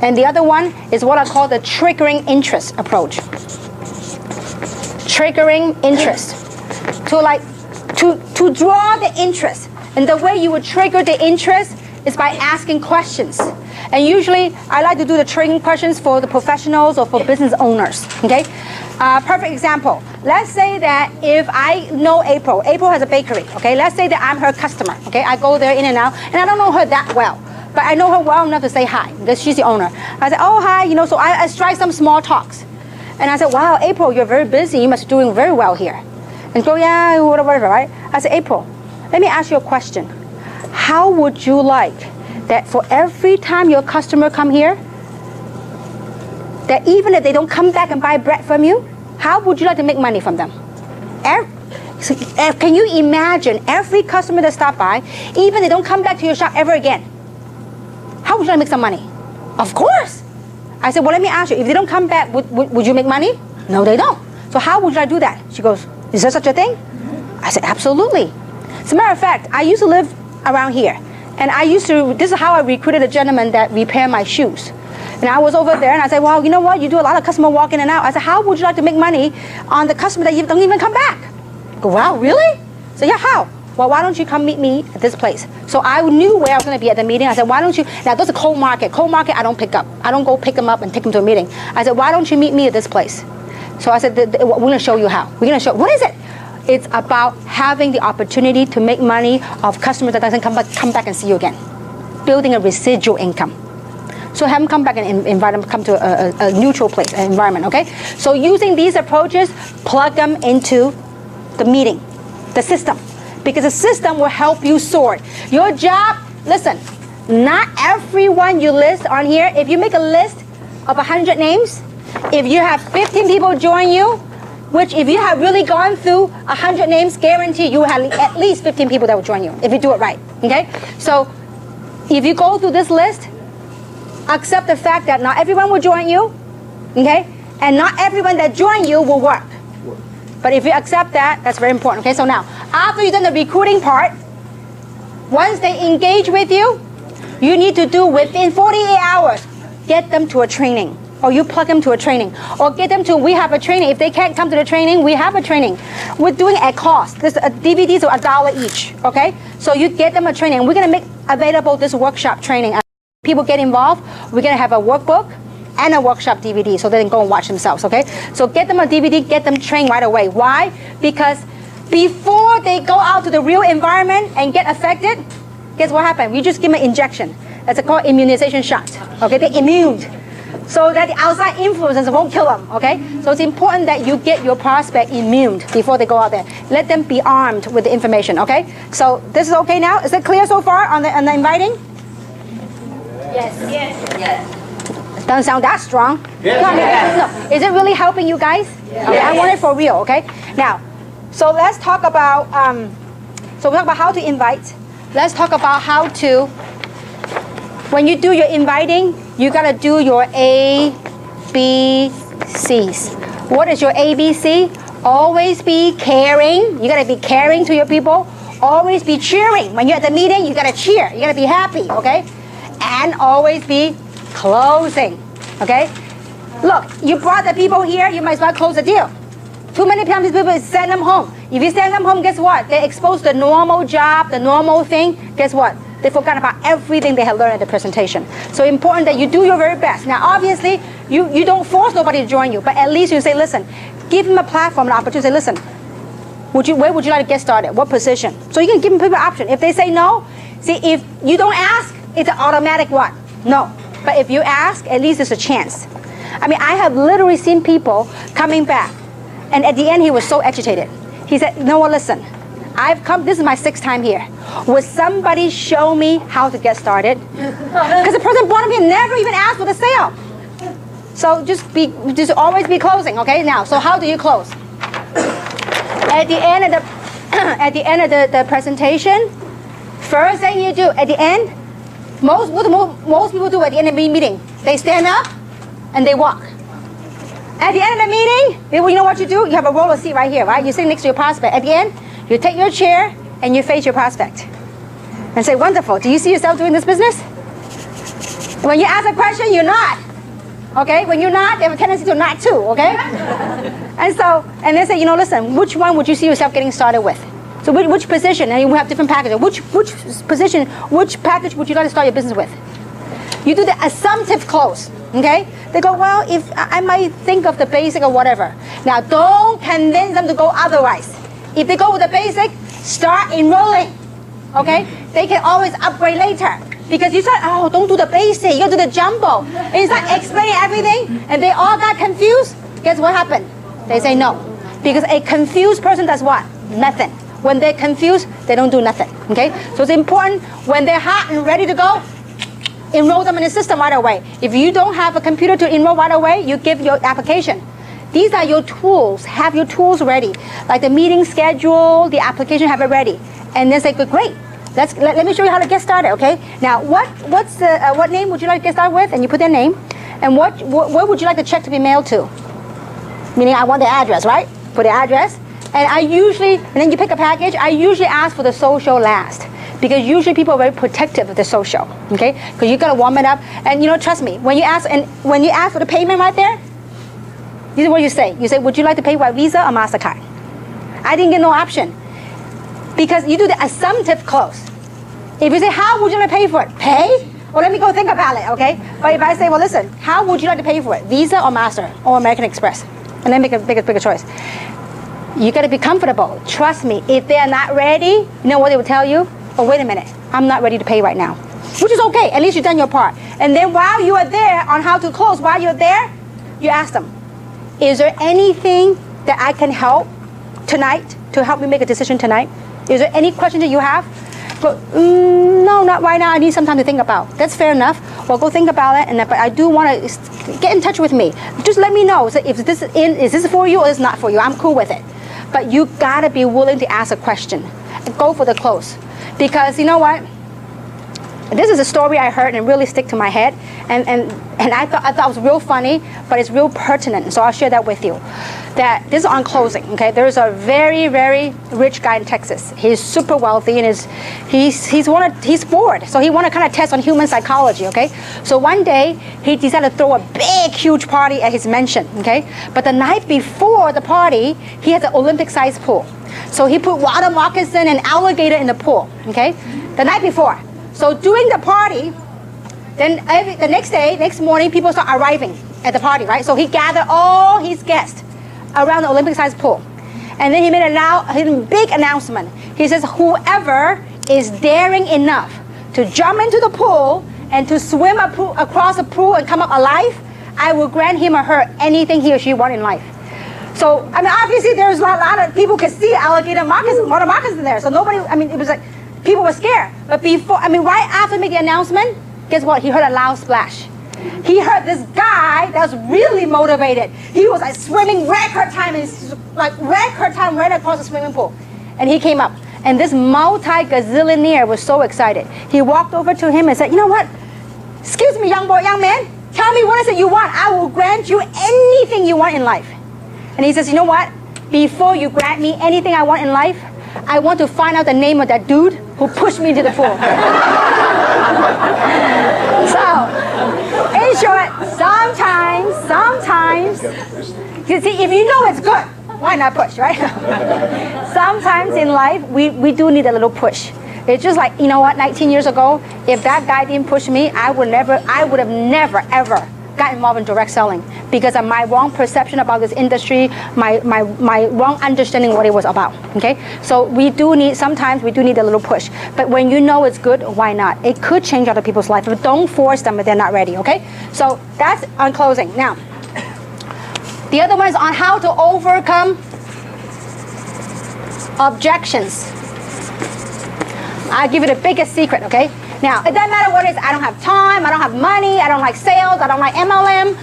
B: and the other one is what I call the triggering interest approach. Triggering interest. To draw the interest. And the way you would trigger the interest is by asking questions. And usually, I like to do the triggering questions for the professionals or for business owners, okay? Perfect example. Let's say that if I know April has a bakery, okay? Let's say that I'm her customer, okay? I go there in and out, and I don't know her that well, but I know her well enough to say hi, because she's the owner. I said, oh, hi, you know, so I strike some small talks. And I said, wow, April, you're very busy. You must be doing very well here. And go, yeah, whatever, right? I said, April, let me ask you a question. How would you like that for every time your customer come here, that even if they don't come back and buy bread from you, how would you like to make money from them? Can you imagine every customer that stop by, even if they don't come back to your shop ever again, how would you like to make some money? Of course. I said, well, let me ask you, if they don't come back, would you make money? No, they don't. So how would you like to do that? She goes, is there such a thing? I said, absolutely. As a matter of fact, I used to live around here. And this is how I recruited a gentleman that repaired my shoes. And I was over there and I said, well, you know what? You do a lot of customer walk in and out. I said, how would you like to make money on the customer that you don't even come back? I go, wow, really? So yeah, how? Well, why don't you come meet me at this place? So I knew where I was going to be at the meeting. I said, why don't you, now there's a cold market. Cold market, I don't pick up. I don't go pick them up and take them to a meeting. I said, why don't you meet me at this place? So I said, we're going to show you how. We're going to show, what is it? It's about having the opportunity to make money of customers that doesn't come back and see you again. Building a residual income. So have them come back and invite them to come to a neutral place, an environment, okay? So using these approaches, plug them into the meeting, the system. Because the system will help you sort. Your job, listen, not everyone you list on here, if you make a list of 100 names, if you have 15 people join you, which if you have really gone through 100 names, guarantee you have at least 15 people that will join you, if you do it right, okay? So if you go through this list, accept the fact that not everyone will join you, okay? And not everyone that join you will work. But if you accept that, that's very important, okay? So now, after you've done the recruiting part, once they engage with you, you need to do within 48 hours, get them to a training. or you plug them to a training, or get them to, we have a training. If they can't come to the training, we have a training. We're doing at cost. This DVDs are $1 each, okay? So you get them a training. We're gonna make available this workshop training. People get involved, we're gonna have a workbook and a workshop DVD so they can go and watch themselves, okay? So get them a DVD, get them trained right away. Why? Because before they go out to the real environment and get affected, guess what happened? We just give them an injection. That's called immunization shot, okay? They're immune. So that the outside influences won't kill them, okay? So it's important that you get your prospect immune before they go out there. Let them be armed with the information, okay? So this is okay now? Is it clear so far on the inviting?
C: Yes. Yes. Yes.
B: Doesn't sound that strong.
A: Yes.
B: No, is it really helping you guys?
C: Yes.
B: Okay, I want it for real, okay? Now, so let's talk about, so we talk about how to invite. Let's talk about how to, when you do your inviting, you gotta do your ABCs. What is your ABC? Always be caring. You gotta be caring to your people. Always be cheering. When you're at the meeting, you gotta cheer. You gotta be happy, okay? And always be closing, okay? Look, you brought the people here, you might as well close the deal. Too many times people send them home. If you send them home, guess what? They're exposed to the normal job, the normal thing. Guess what? They forgot about everything they had learned at the presentation. So important that you do your very best. Now, obviously, you don't force nobody to join you, but at least you say, listen, give them a platform, an opportunity. Say, listen, where would you like to get started? What position? So you can give them people an option. If they say no, see, if you don't ask, it's an automatic what? No. But if you ask, at least there's a chance. I mean, I have literally seen people coming back, and at the end, he was so agitated. He said, you know what, listen, I've come, this is my 6th time here. Would somebody show me how to get started? Because the person bought me and never even asked for the sale. So just always be closing, okay? Now, so how do you close? At the end of the presentation, first thing you do at the end, most people do at the end of the meeting, they stand up and they walk. At the end of the meeting, you know what you do? You have a roller seat right here, right? You sit next to your prospect. At the end, you take your chair and you face your prospect and say, wonderful, do you see yourself doing this business? When you ask a question, you're not. Okay? When you're not, they have a tendency to not too, okay? And they say, you know, listen, which one would you see yourself getting started with? So which position? And you have different packages. Which position, which package would you like to start your business with? You do the assumptive close, okay? They go, well, if I might think of the basic or whatever. Now, don't convince them to go otherwise. If they go with the basic, start enrolling, okay? They can always upgrade later. Because you said, oh, don't do the basic, you gotta do the jumbo. And you start explaining everything, and they all got confused. Guess what happened? They say no. Because a confused person does what? Nothing. When they're confused, they don't do nothing, okay? So it's important, when they're hot and ready to go, enroll them in the system right away. If you don't have a computer to enroll right away, you give your application. These are your tools. Have your tools ready. Like the meeting schedule, the application, have it ready. And then say, great. Let me show you how to get started, okay? Now, what name would you like to get started with? And you put their name. And where would you like the check to be mailed to? Meaning I want the address, right? Put the address. And then you pick a package. I usually ask for the social last. Because usually people are very protective of the social, okay? Because you gotta warm it up. And you know, trust me, when you ask for the payment right there, this is what you say. You say, would you like to pay by Visa or MasterCard? I didn't get no option. Because you do the assumptive close. If you say, how would you like to pay for it? Pay? Well, let me go think about it, okay? But if I say, well, listen, how would you like to pay for it? Visa or Master or American Express? And then make a bigger choice. You gotta be comfortable. Trust me, if they are not ready, you know what they will tell you? Oh, wait a minute, I'm not ready to pay right now. Which is okay, at least you've done your part. And then while you are there on how to close, while you're there, you ask them, is there anything that I can help tonight to help me make a decision tonight? Is there any questions that you have? But no, not right now. I need some time to think about. That's fair enough. Well, go think about it. But I do want to get in touch with me. Just let me know. So if is this for you or is not for you? I'm cool with it. But you gotta be willing to ask a question. Go for the close. Because you know what? This is a story I heard and really stick to my head, and I thought it was real funny, but it's real pertinent. So I'll share that with you. That this is on closing. Okay, there's a very, very rich guy in Texas. He's super wealthy, and he's bored, so he wanted to kind of test on human psychology. Okay, so one day he decided to throw a big, huge party at his mansion. Okay, but the night before the party, he had an Olympic-sized pool. So he put water moccasin and alligator in the pool. Okay, the night before. So during the party, then the next morning, people start arriving at the party, right? So he gathered all his guests around the Olympic-sized pool. And then he made a big announcement. He says, whoever is daring enough to jump into the pool and to swim across the pool and come up alive, I will grant him or her anything he or she wants in life. So, I mean, obviously there's a lot of people could see alligator moccasins, water moccasins there. So nobody, I mean, it was like, people were scared. But before, I mean, right after making the announcement, guess what? He heard a loud splash. He heard this guy that was really motivated. He was like swimming record time, right across the swimming pool. And he came up. And this multi-gazillionaire was so excited. He walked over to him and said, you know what? Excuse me, young man. Tell me what is it you want. I will grant you anything you want in life. And he says, you know what? Before you grant me anything I want in life, I want to find out the name of that dude who pushed me into the pool. So, in short, sometimes, you see, if you know it's good, why not push, right? Sometimes in life, we do need a little push. It's just like, you know what, 19 years ago, if that guy didn't push me, I would have never, ever got involved in direct selling because of my wrong perception about this industry, my wrong understanding what it was about, okay? So sometimes we do need a little push. But when you know it's good, why not? It could change other people's life, but don't force them if they're not ready, okay? So that's on closing. Now, the other one is on how to overcome objections. I'll give you the biggest secret, okay? Now, it doesn't matter what it is. I don't have time, I don't have money, I don't like sales, I don't like MLM,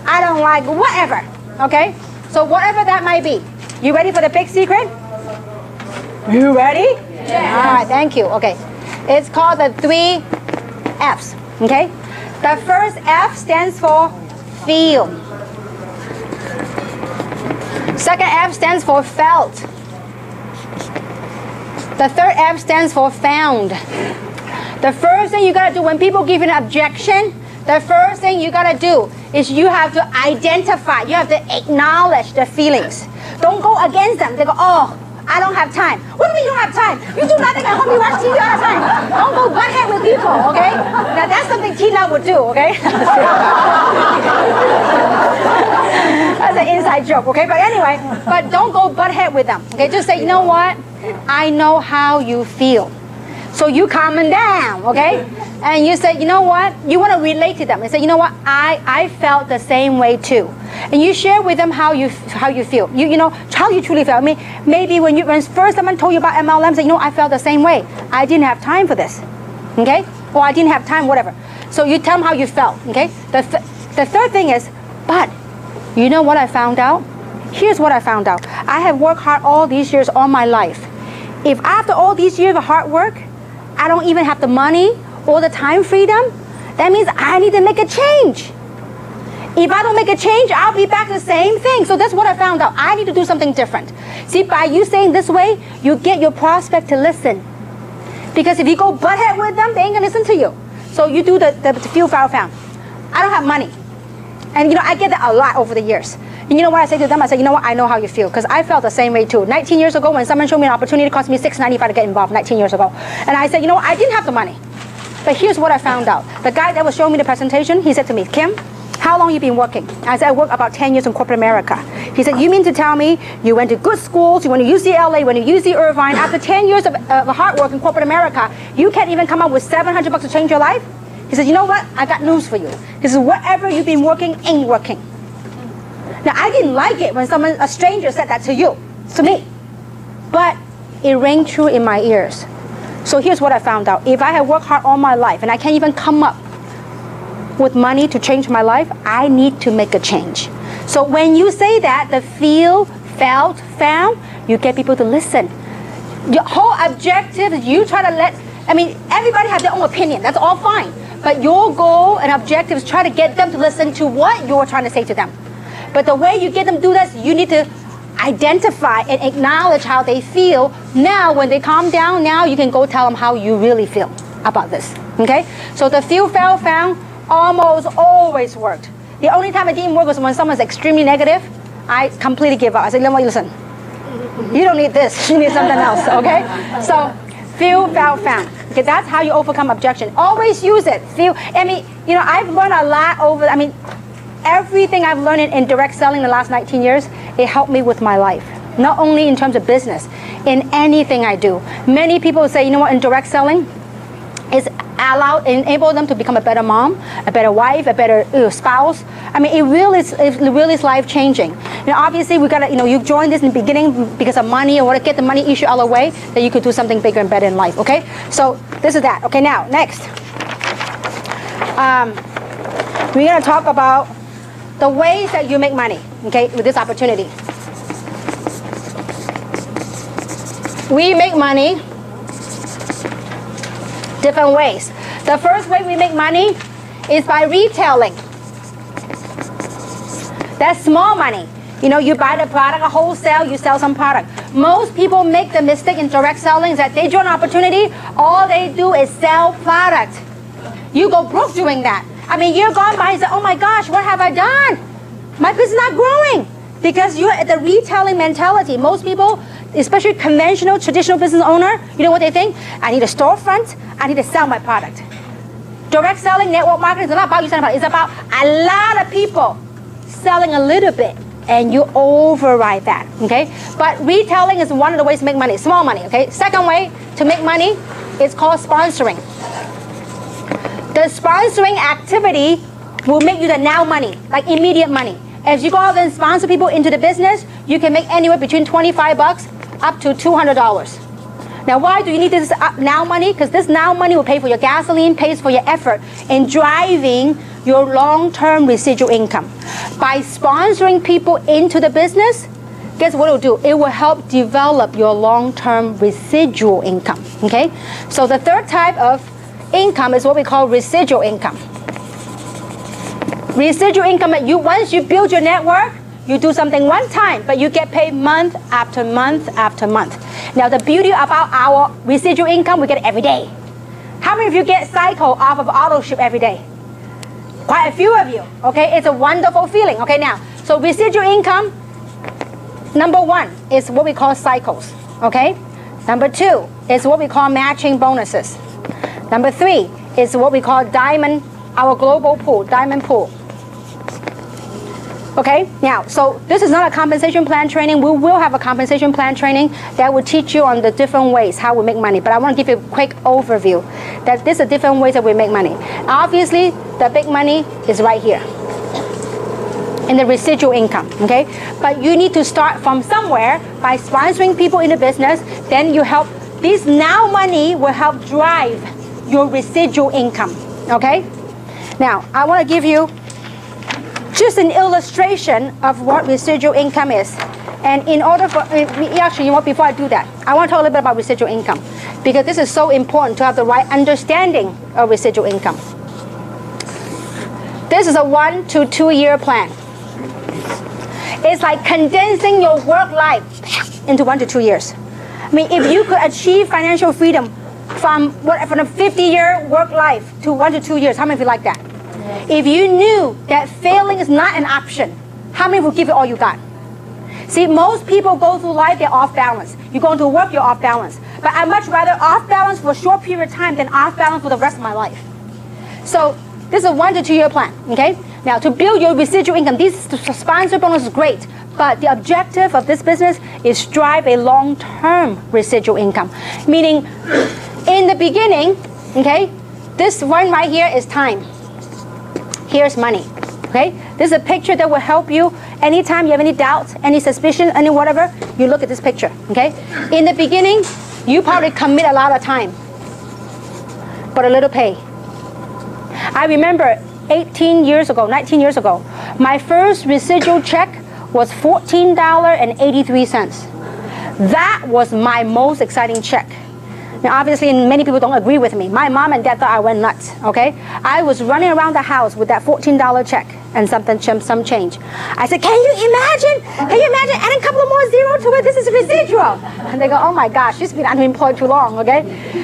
B: I don't like whatever, okay? So whatever that might be. You ready for the big secret? You ready? Yeah. All right, thank you. Okay. It's called the 3 F's, okay? The first F stands for feel. Second F stands for felt. The third F stands for found. The first thing you gotta do when people give you an objection, the first thing you gotta do is you have to identify, you have to acknowledge the feelings. Don't go against them. They go, oh, I don't have time. What do you mean you don't have time? You do nothing at home, you watch TV all the time. Don't go butt head with people, okay? Now that's something Tina would do, okay? That's an inside joke, okay? But anyway, but don't go butt head with them, okay? Just say, you know what? I know how you feel. So you calm them down, okay? And you say, you know what? You want to relate to them and say, you know what? I felt the same way too. And you share with them how you feel. You know how you truly feel. I mean, maybe when first someone told you about MLM, say, you know, I felt the same way. I didn't have time for this, okay? Or I didn't have time, whatever. So you tell them how you felt, okay? The third thing is, but you know what I found out? Here's what I found out. I have worked hard all these years, all my life. If after all these years of hard work, I don't even have the money or the time freedom, that means I need to make a change. If I don't make a change, I'll be back to the same thing. So that's what I found out. I need to do something different. See, by you saying this way, you get your prospect to listen. Because if you go butt head with them, they ain't gonna listen to you. So you do the feel, found. I don't have money. And you know, I get that a lot over the years. And you know what I say to them? I say, you know what? I know how you feel. Because I felt the same way too. 19 years ago, when someone showed me an opportunity, it cost me $6.95 to get involved 19 years ago. And I said, you know what? I didn't have the money. But here's what I found out. The guy that was showing me the presentation, he said to me, Kim, how long you been working? I said, I worked about 10 years in corporate America. He said, you mean to tell me you went to good schools, you went to UCLA, you went to UC Irvine, after 10 years of hard work in corporate America, you can't even come up with $700 to change your life? He said, you know what? I got news for you. He said, whatever you've been working ain't working. Now, I didn't like it when a stranger said that to me. But it rang true in my ears. So here's what I found out. If I have worked hard all my life and I can't even come up with money to change my life, I need to make a change. So when you say that, the feel, felt, found, you get people to listen. Your whole objective is you try to let I mean, everybody has their own opinion. That's all fine. But your goal and objective is try to get them to listen to what you're trying to say to them. But the way you get them to do this, you need to identify and acknowledge how they feel. Now, when they calm down, now you can go tell them how you really feel about this. Okay? So the feel, felt, found almost always worked. The only time it didn't work was when someone's extremely negative. I completely give up. I said, listen, you don't need this. You need something else. Okay? So feel, felt, found. Okay, that's how you overcome objection. Always use it. Feel. I mean, you know, I've learned a lot over. I mean, everything I've learned in direct selling the last 19 years, it helped me with my life. Not only in terms of business, in anything I do. Many people say, you know what, in direct selling, it's enable them to become a better mom, a better wife, a better spouse. I mean, it really is life changing. You know, obviously we gotta, you know, you joined this in the beginning because of money and want to get the money issue out of the way, that you could do something bigger and better in life. Okay, so this is that. Okay, now next, we're gonna talk about the ways that you make money. Okay, with this opportunity, we make money different ways. The first way we make money is by retailing. That's small money. You know, you buy the product, a wholesale, you sell some product. Most people make the mistake in direct selling that they join an opportunity, all they do is sell product. You go broke doing that. I mean, you're gone by and say, oh my gosh, what have I done? My business is not growing. Because you're at the retailing mentality. Most people, especially conventional, traditional business owner, you know what they think? I need a storefront, I need to sell my product. Direct selling, network marketing is not about you selling product. It's about a lot of people selling a little bit, and you override that, okay? But retailing is one of the ways to make money, small money, okay? Second way to make money is called sponsoring. The sponsoring activity will make you the now money, like immediate money. As you go out and sponsor people into the business, you can make anywhere between $25 up to $200. Now, why do you need this now money? Because this now money will pay for your gasoline, pays for your effort in driving your long-term residual income. By sponsoring people into the business, guess what it will do? It will help develop your long-term residual income, okay? So the third type of income is what we call residual income. Residual income, once you build your network, you do something one time, but you get paid month after month after month. Now, the beauty about our residual income, we get it every day. How many of you get cycle off of auto ship every day? Quite a few of you, okay? It's a wonderful feeling, okay? Now, so residual income, number one is what we call cycles, okay? Number two is what we call matching bonuses. Number three is what we call diamond, our global pool, diamond pool. Okay, now, so this is not a compensation plan training. We will have a compensation plan training that will teach you on the different ways how we make money. But I want to give you a quick overview that these are different ways that we make money. Obviously, the big money is right here in the residual income, okay? But you need to start from somewhere by sponsoring people in the business. Then you help, this now money will help drive your residual income, okay? Now, I want to give you just an illustration of what residual income is. And in order for, actually, you know what, before I do that, I want to talk a little bit about residual income, because this is so important to have the right understanding of residual income. This is a 1 to 2 year plan. It's like condensing your work life into 1 to 2 years. I mean, if you could achieve financial freedom from a 50-year work life to 1 to 2 years, how many of you like that? If you knew that failing is not an option, how many would give it all you got? See, most people go through life, they're off balance. You go into work, you're off balance. But I'd much rather off balance for a short period of time than off balance for the rest of my life. So this is a 1 to 2 year plan, okay? Now, to build your residual income, these sponsor bonus is great, but the objective of this business is drive a long-term residual income. Meaning, in the beginning, okay, this one right here is time. Here's money, okay? This is a picture that will help you anytime you have any doubts, any suspicion, any whatever, you look at this picture, okay? In the beginning, you probably commit a lot of time, but a little pay. I remember 19 years ago, my first residual check was $14.83. That was my most exciting check. Now, obviously, many people don't agree with me. My mom and dad thought I went nuts, okay? I was running around the house with that $14 check and some change. I said, can you imagine adding a couple of more zeros to it? This is residual. And they go, oh my gosh, she's been unemployed too long, okay?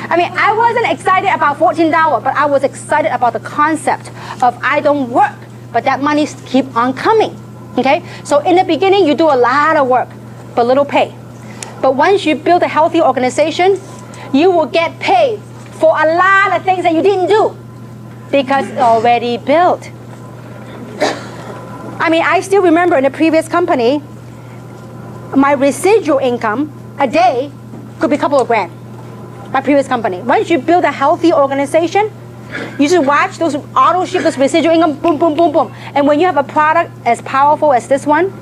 B: I mean, I wasn't excited about $14, but I was excited about the concept of I don't work, but that money keep on coming, okay? So in the beginning, you do a lot of work, but little pay. But once you build a healthy organization, you will get paid for a lot of things that you didn't do because it's already built. I mean, I still remember in the previous company, my residual income a day could be a couple of grand. My previous company. Once you build a healthy organization, you just watch those auto ship, those residual income, boom, boom, boom, boom. And when you have a product as powerful as this one,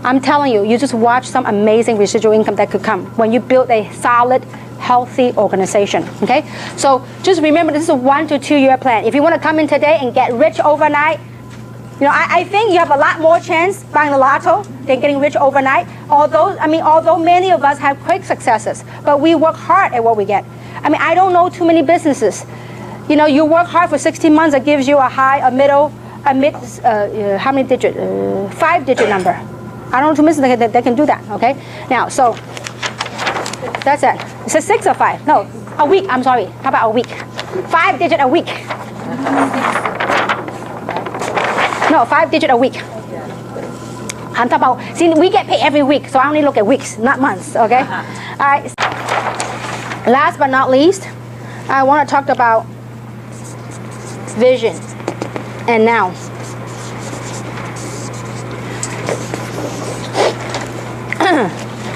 B: I'm telling you, you just watch some amazing residual income that could come when you build a solid, healthy organization, okay? So just remember, this is a 1 to 2 year plan. If you want to come in today and get rich overnight, you know, I think you have a lot more chance buying the lotto than getting rich overnight. Although many of us have quick successes, but we work hard at what we get. I mean, I don't know too many businesses. You know, you work hard for 16 months, it gives you a high, a middle, how many digit? 5-digit number. I don't know two businesses that can do that, okay? Now, so that's it. It's a 6 or 5? No, a week, I'm sorry. How about a week? 5-digit a week. No, 5-digit a week. I'm talking about, see, we get paid every week, so I only look at weeks, not months, okay? All right. Last but not least, I want to talk about vision and now.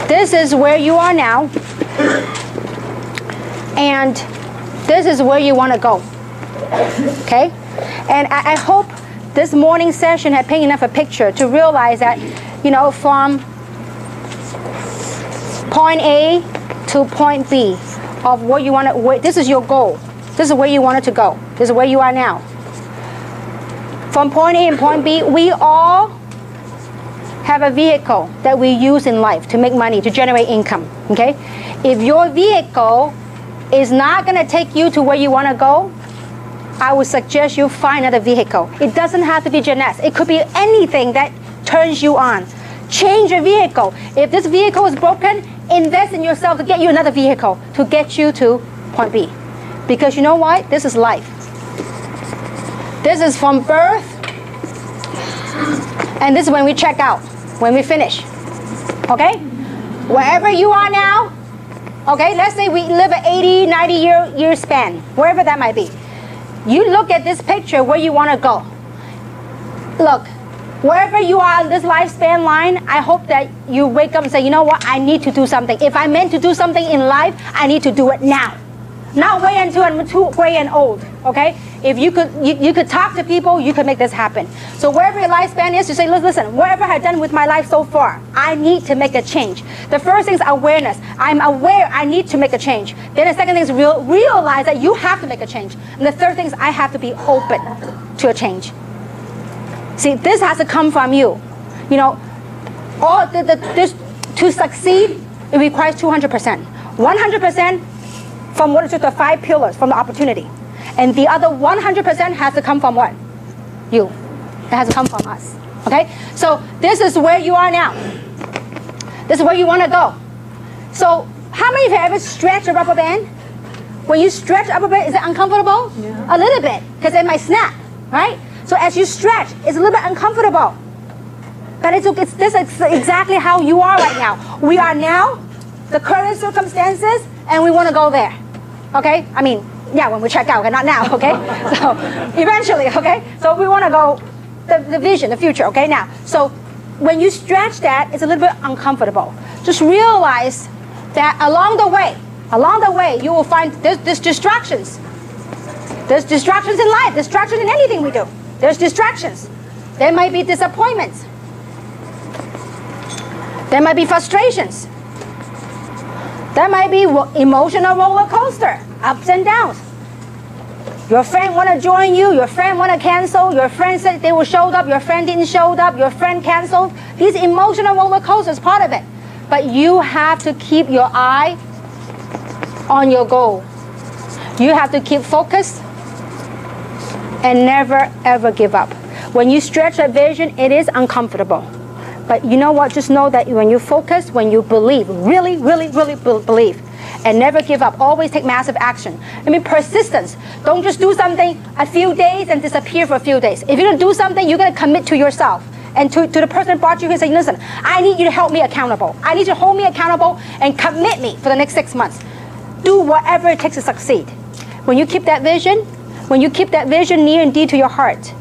B: This is where you are now, and this is where you want to go, okay? And I hope this morning session had painted enough a picture to realize that, you know, from point A to point B of what you want to, this is your goal. This is where you want it to go. This is where you are now. From point A and point B, we all have a vehicle that we use in life to make money, to generate income, okay? If your vehicle is not going to take you to where you want to go, I would suggest you find another vehicle. It doesn't have to be Jeunesse. It could be anything that turns you on. Change your vehicle. If this vehicle is broken, invest in yourself to get you another vehicle to get you to point B. Because you know what? This is life. This is from birth, and this is when we check out, when we finish, okay? Wherever you are now, okay, let's say we live an 80, 90 year span, wherever that might be. You look at this picture where you want to go. Look, wherever you are on this lifespan line, I hope that you wake up and say, you know what, I need to do something. If I'm meant to do something in life, I need to do it now. Not wait until I'm too gray and old, okay? If you could talk to people, you could make this happen. So wherever your lifespan is, you say, listen, whatever I've done with my life so far, I need to make a change. The first thing is awareness. I'm aware I need to make a change. Then the second thing is realize that you have to make a change. And the third thing is I have to be open to a change. See, this has to come from you. You know, this, to succeed, it requires 200%. 100% from what is the 5 pillars, from the opportunity. And the other 100% has to come from what? You. It has to come from us. Okay? So this is where you are now. This is where you want to go. So how many of you have ever stretched a rubber band? When you stretch a rubber band, is it uncomfortable? Yeah. A little bit, because it might snap, right? So as you stretch, it's a little bit uncomfortable. But this is exactly how you are right now. We are now, the current circumstances, and we want to go there. Okay? I mean, yeah, when we check out, okay, not now, okay? So eventually, okay? So we want to go, the vision, the future, okay? Now, so when you stretch that, it's a little bit uncomfortable. Just realize that along the way, you will find there's distractions. There's distractions in life, distractions in anything we do. There's distractions. There might be disappointments. There might be frustrations. There might be emotional roller coaster, ups and downs. Your friend want to join you, your friend want to cancel, your friend said they will show up, your friend didn't show up, your friend canceled. These emotional roller coasters part of it. But you have to keep your eye on your goal. You have to keep focused and never, ever give up. When you stretch that vision, it is uncomfortable. But you know what? Just know that when you focus, when you believe, really, really, really believe, and never give up, always take massive action. I mean, persistence. Don't just do something a few days and disappear for a few days. If you're going to do something, you're going to commit to yourself. And to the person that brought you here, say, listen, I need you to help me accountable. I need you to hold me accountable and commit me for the next 6 months. Do whatever it takes to succeed. When you keep that vision, near and dear to your heart,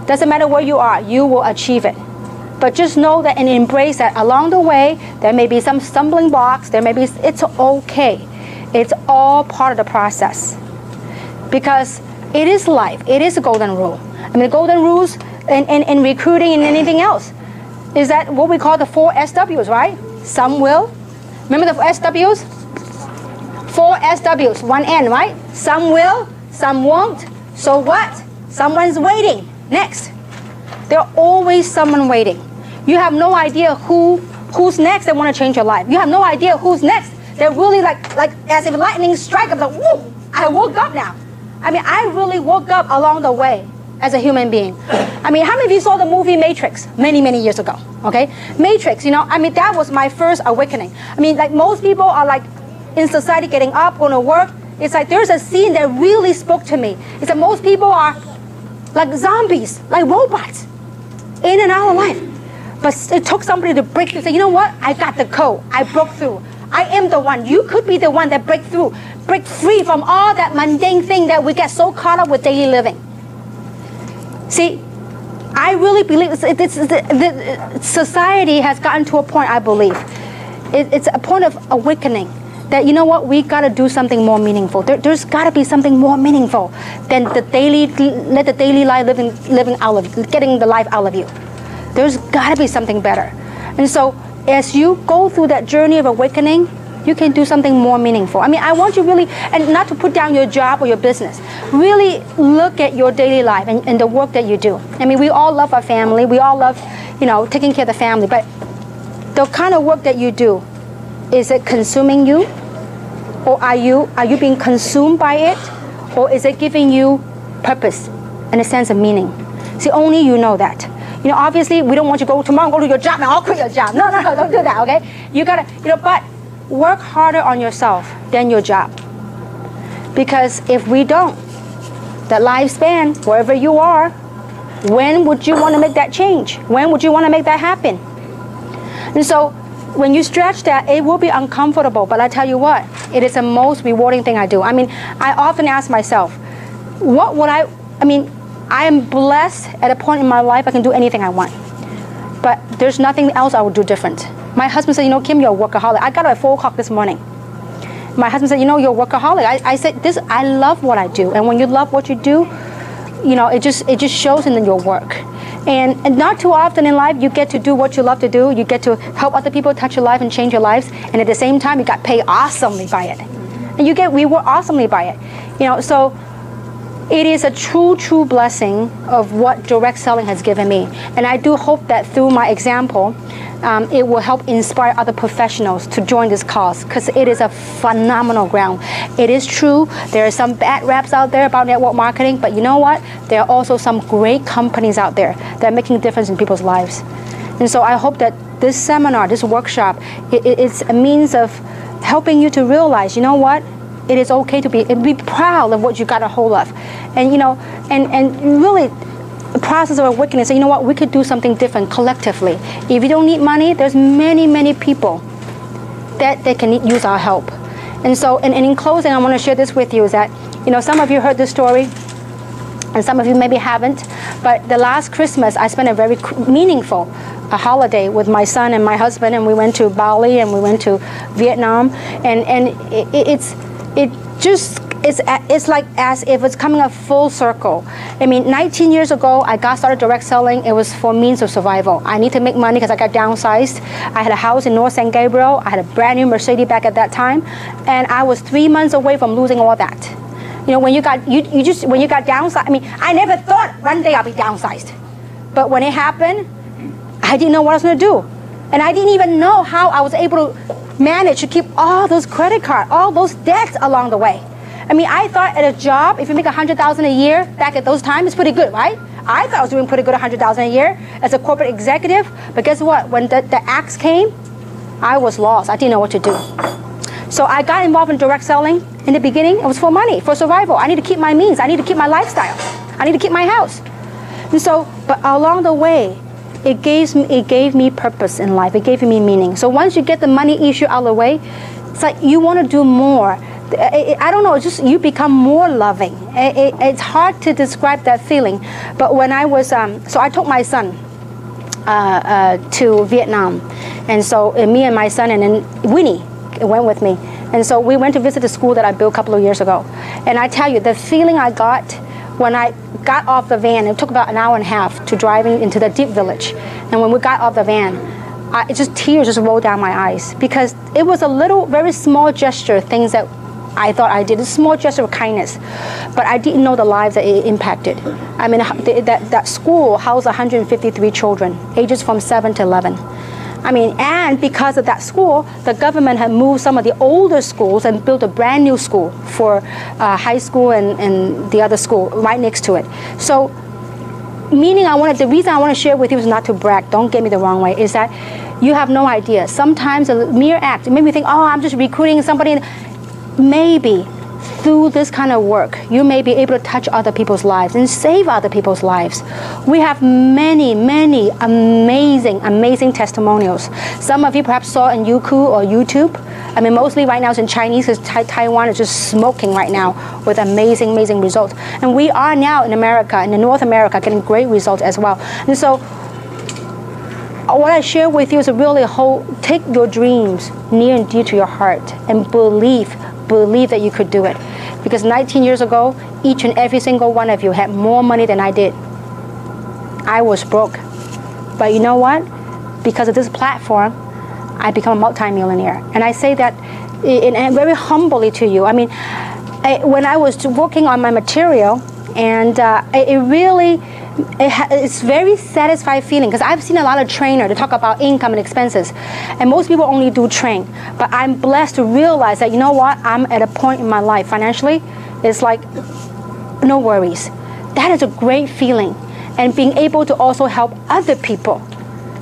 B: doesn't matter where you are, you will achieve it. But just know that and embrace that along the way, there may be some stumbling blocks, it's okay. It's all part of the process. Because it is life, it is a golden rule. I mean, the golden rules in recruiting and anything else is that what we call the 4 SWs, right? Some will. Remember the SWs? 4 SWs, 1 N, right? Some will, some won't. So what? Someone's waiting. Next. There's always someone waiting. You have no idea who's next that want to change your life. You have no idea who's next. They're really like as if lightning strike. I'm like, whoa, I woke up now. I mean, I really woke up along the way as a human being. I mean, how many of you saw the movie Matrix many, many years ago? Okay? Matrix, I mean, that was my first awakening. I mean, like most people are like in society getting up, going to work. It's like there's a scene that really spoke to me. It's that most people are like zombies, like robots, in and out of life. But it took somebody to break through. Say, you know what? I got the code. I broke through. I am the one. You could be the one that break through, break free from all that mundane thing that we get so caught up with daily living. See, I really believe society has gotten to a point, I believe. It's a point of awakening. That, you know what, we got to do something more meaningful. There's got to be something more meaningful than the daily life living out of, getting the life out of you. There's got to be something better. And so as you go through that journey of awakening, you can do something more meaningful. I mean, I want you really, and not to put down your job or your business, really look at your daily life and the work that you do. I mean, we all love our family. We all love, taking care of the family. But the kind of work that you do, is it consuming you? Or are you being consumed by it? Or is it giving you purpose and a sense of meaning? See, only you know that. Obviously, we don't want you to go tomorrow, go to your job, and I'll quit your job. No, don't do that, okay? You gotta, but work harder on yourself than your job. Because if we don't, the lifespan, wherever you are, when would you want to make that change? When would you want to make that happen? And so, when you stretch that, it will be uncomfortable, but I tell you what, it is the most rewarding thing I do. I mean, I often ask myself, what would I am blessed at a point in my life I can do anything I want. But there's nothing else I would do different. My husband said, Kim, you're a workaholic. I got up at 4 o'clock this morning. My husband said, you're a workaholic. I said, I love what I do. And when you love what you do, it just shows in your work. And not too often in life, you get to do what you love to do. You get to help other people touch your life and change your lives. And at the same time, you got paid awesomely by it. And you get rewarded awesomely by it. So it is a true, true blessing of what direct selling has given me. And I do hope that through my example, it will help inspire other professionals to join this cause, because it is a phenomenal ground. It is true, there are some bad raps out there about network marketing, but you know what? There are also some great companies out there that are making a difference in people's lives. And so I hope that this seminar, this workshop, it's a means of helping you to realize, you know what? It is okay to be proud of what you got a hold of. And and really, the process of awakening, say, you know what, we could do something different collectively. If you don't need money, there's many, many people that can use our help. And so, and in closing, I want to share this with you, is that, some of you heard this story, and some of you maybe haven't, but the last Christmas, I spent a very meaningful holiday with my son and my husband, and we went to Bali and we went to Vietnam, and it's like as if it's coming a full circle. I mean, 19 years ago, I got started direct selling. It was for means of survival. I need to make money because I got downsized. I had a house in North San Gabriel. I had a brand new Mercedes back at that time, and I was 3 months away from losing all that. When you got downsized. I mean, I never thought one day I'll be downsized, but when it happened, I didn't know what I was going to do, and I didn't even know how I was able to manage to keep all those credit cards, all those debts along the way. I mean, I thought at a job, if you make $100,000 a year, back at those times, it's pretty good, right? I thought I was doing pretty good, $100,000 a year as a corporate executive. But guess what? When the axe came, I was lost. I didn't know what to do. So I got involved in direct selling. In the beginning, it was for money, for survival. I need to keep my means. I need to keep my lifestyle. I need to keep my house. And so, but along the way, it gave me purpose in life. It gave me meaning. So once you get the money issue out of the way, it's like you want to do more. I don't know, it's just you become more loving. It's hard to describe that feeling. But when I was, so I took my son to Vietnam. And so me and my son and then Winnie went with me. And so we went to visit the school that I built a couple of years ago. And I tell you, the feeling I got when I got off the van, it took about an hour and a half to driving into the deep village. And when we got off the van, tears just rolled down my eyes because it was a little, very small gesture, things that I thought I did, a small gesture of kindness. But I didn't know the lives that it impacted. I mean, that school housed 153 children, ages from 7 to 11. I mean, and because of that school, the government had moved some of the older schools and built a brand new school for high school and the other school right next to it. So, meaning the reason I want to share with you is not to brag, don't get me the wrong way, is that you have no idea. Sometimes a mere act, it made me think, oh, I'm just recruiting somebody. Maybe through this kind of work, you may be able to touch other people's lives and save other people's lives. We have many, many amazing testimonials. Some of you perhaps saw in Youku or YouTube. I mean, mostly right now it's in Chinese because Taiwan is just smoking right now with amazing results. And we are now in America, in North America, getting great results as well. And so what I share with you is really take your dreams near and dear to your heart and believe that you could do it. Because 19 years ago, each and every single one of you had more money than I did. I was broke. But you know what? Because of this platform, I become a multimillionaire. And I say that and very humbly to you. I mean, when I was working on my material, and it's very satisfying feeling because I've seen a lot of trainers to talk about income and expenses, and most people only do train. But I'm blessed to realize that, you know what, I'm at a point in my life financially, it's like no worries. That is a great feeling, and being able to also help other people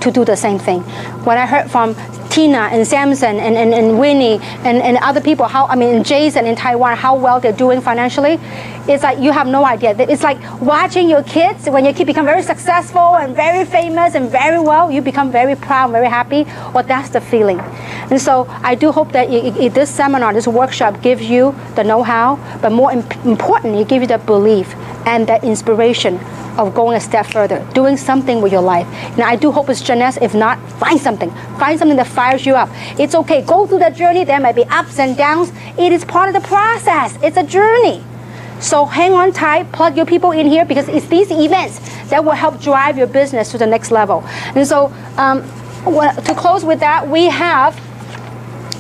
B: to do the same thing. When I heard from Tina and Samson and Winnie and other people, and Jason in Taiwan, how well they're doing financially, it's like you have no idea. It's like watching your kids, when your kids become very successful and very famous and very well, you become very proud, very happy. Well, that's the feeling. And so I do hope that this seminar, this workshop gives you the know-how, but more importantly, it gives you the belief and that inspiration of going a step further, doing something with your life. And I do hope it's Jeunesse. If not, find something that fires you up. It's okay, go through that journey. There might be ups and downs. It is part of the process. It's a journey. So hang on tight, plug your people in here, because it's these events that will help drive your business to the next level. And so to close with that,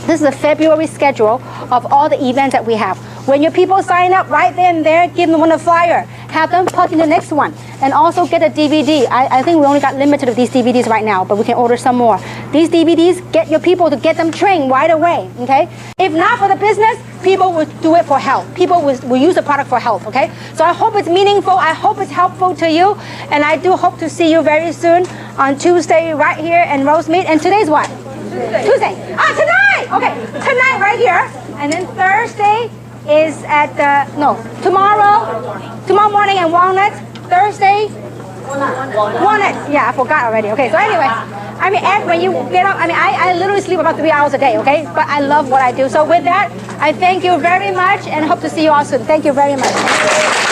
B: this is the February schedule of all the events that we have. When your people sign up right then and there, give them one a flyer. Have them plug in the next one. And also get a DVD. I think we only got limited of these DVDs right now, but we can order some more. These DVDs, get your people to get them trained right away, okay? If not for the business, people will do it for health. People will use the product for health, okay? So I hope it's meaningful. I hope it's helpful to you. And I do hope to see you very soon on Tuesday right here in Rosemead. And today's what? Tuesday. Tonight! Okay, tonight right here. And then Thursday is at tomorrow morning in Walnut. Thursday, Walnut. Yeah, I forgot already. Okay, so anyway, when you get up, I literally sleep about 3 hours a day, okay? But I love what I do. So with that, I thank you very much and hope to see you all soon. Thank you very much.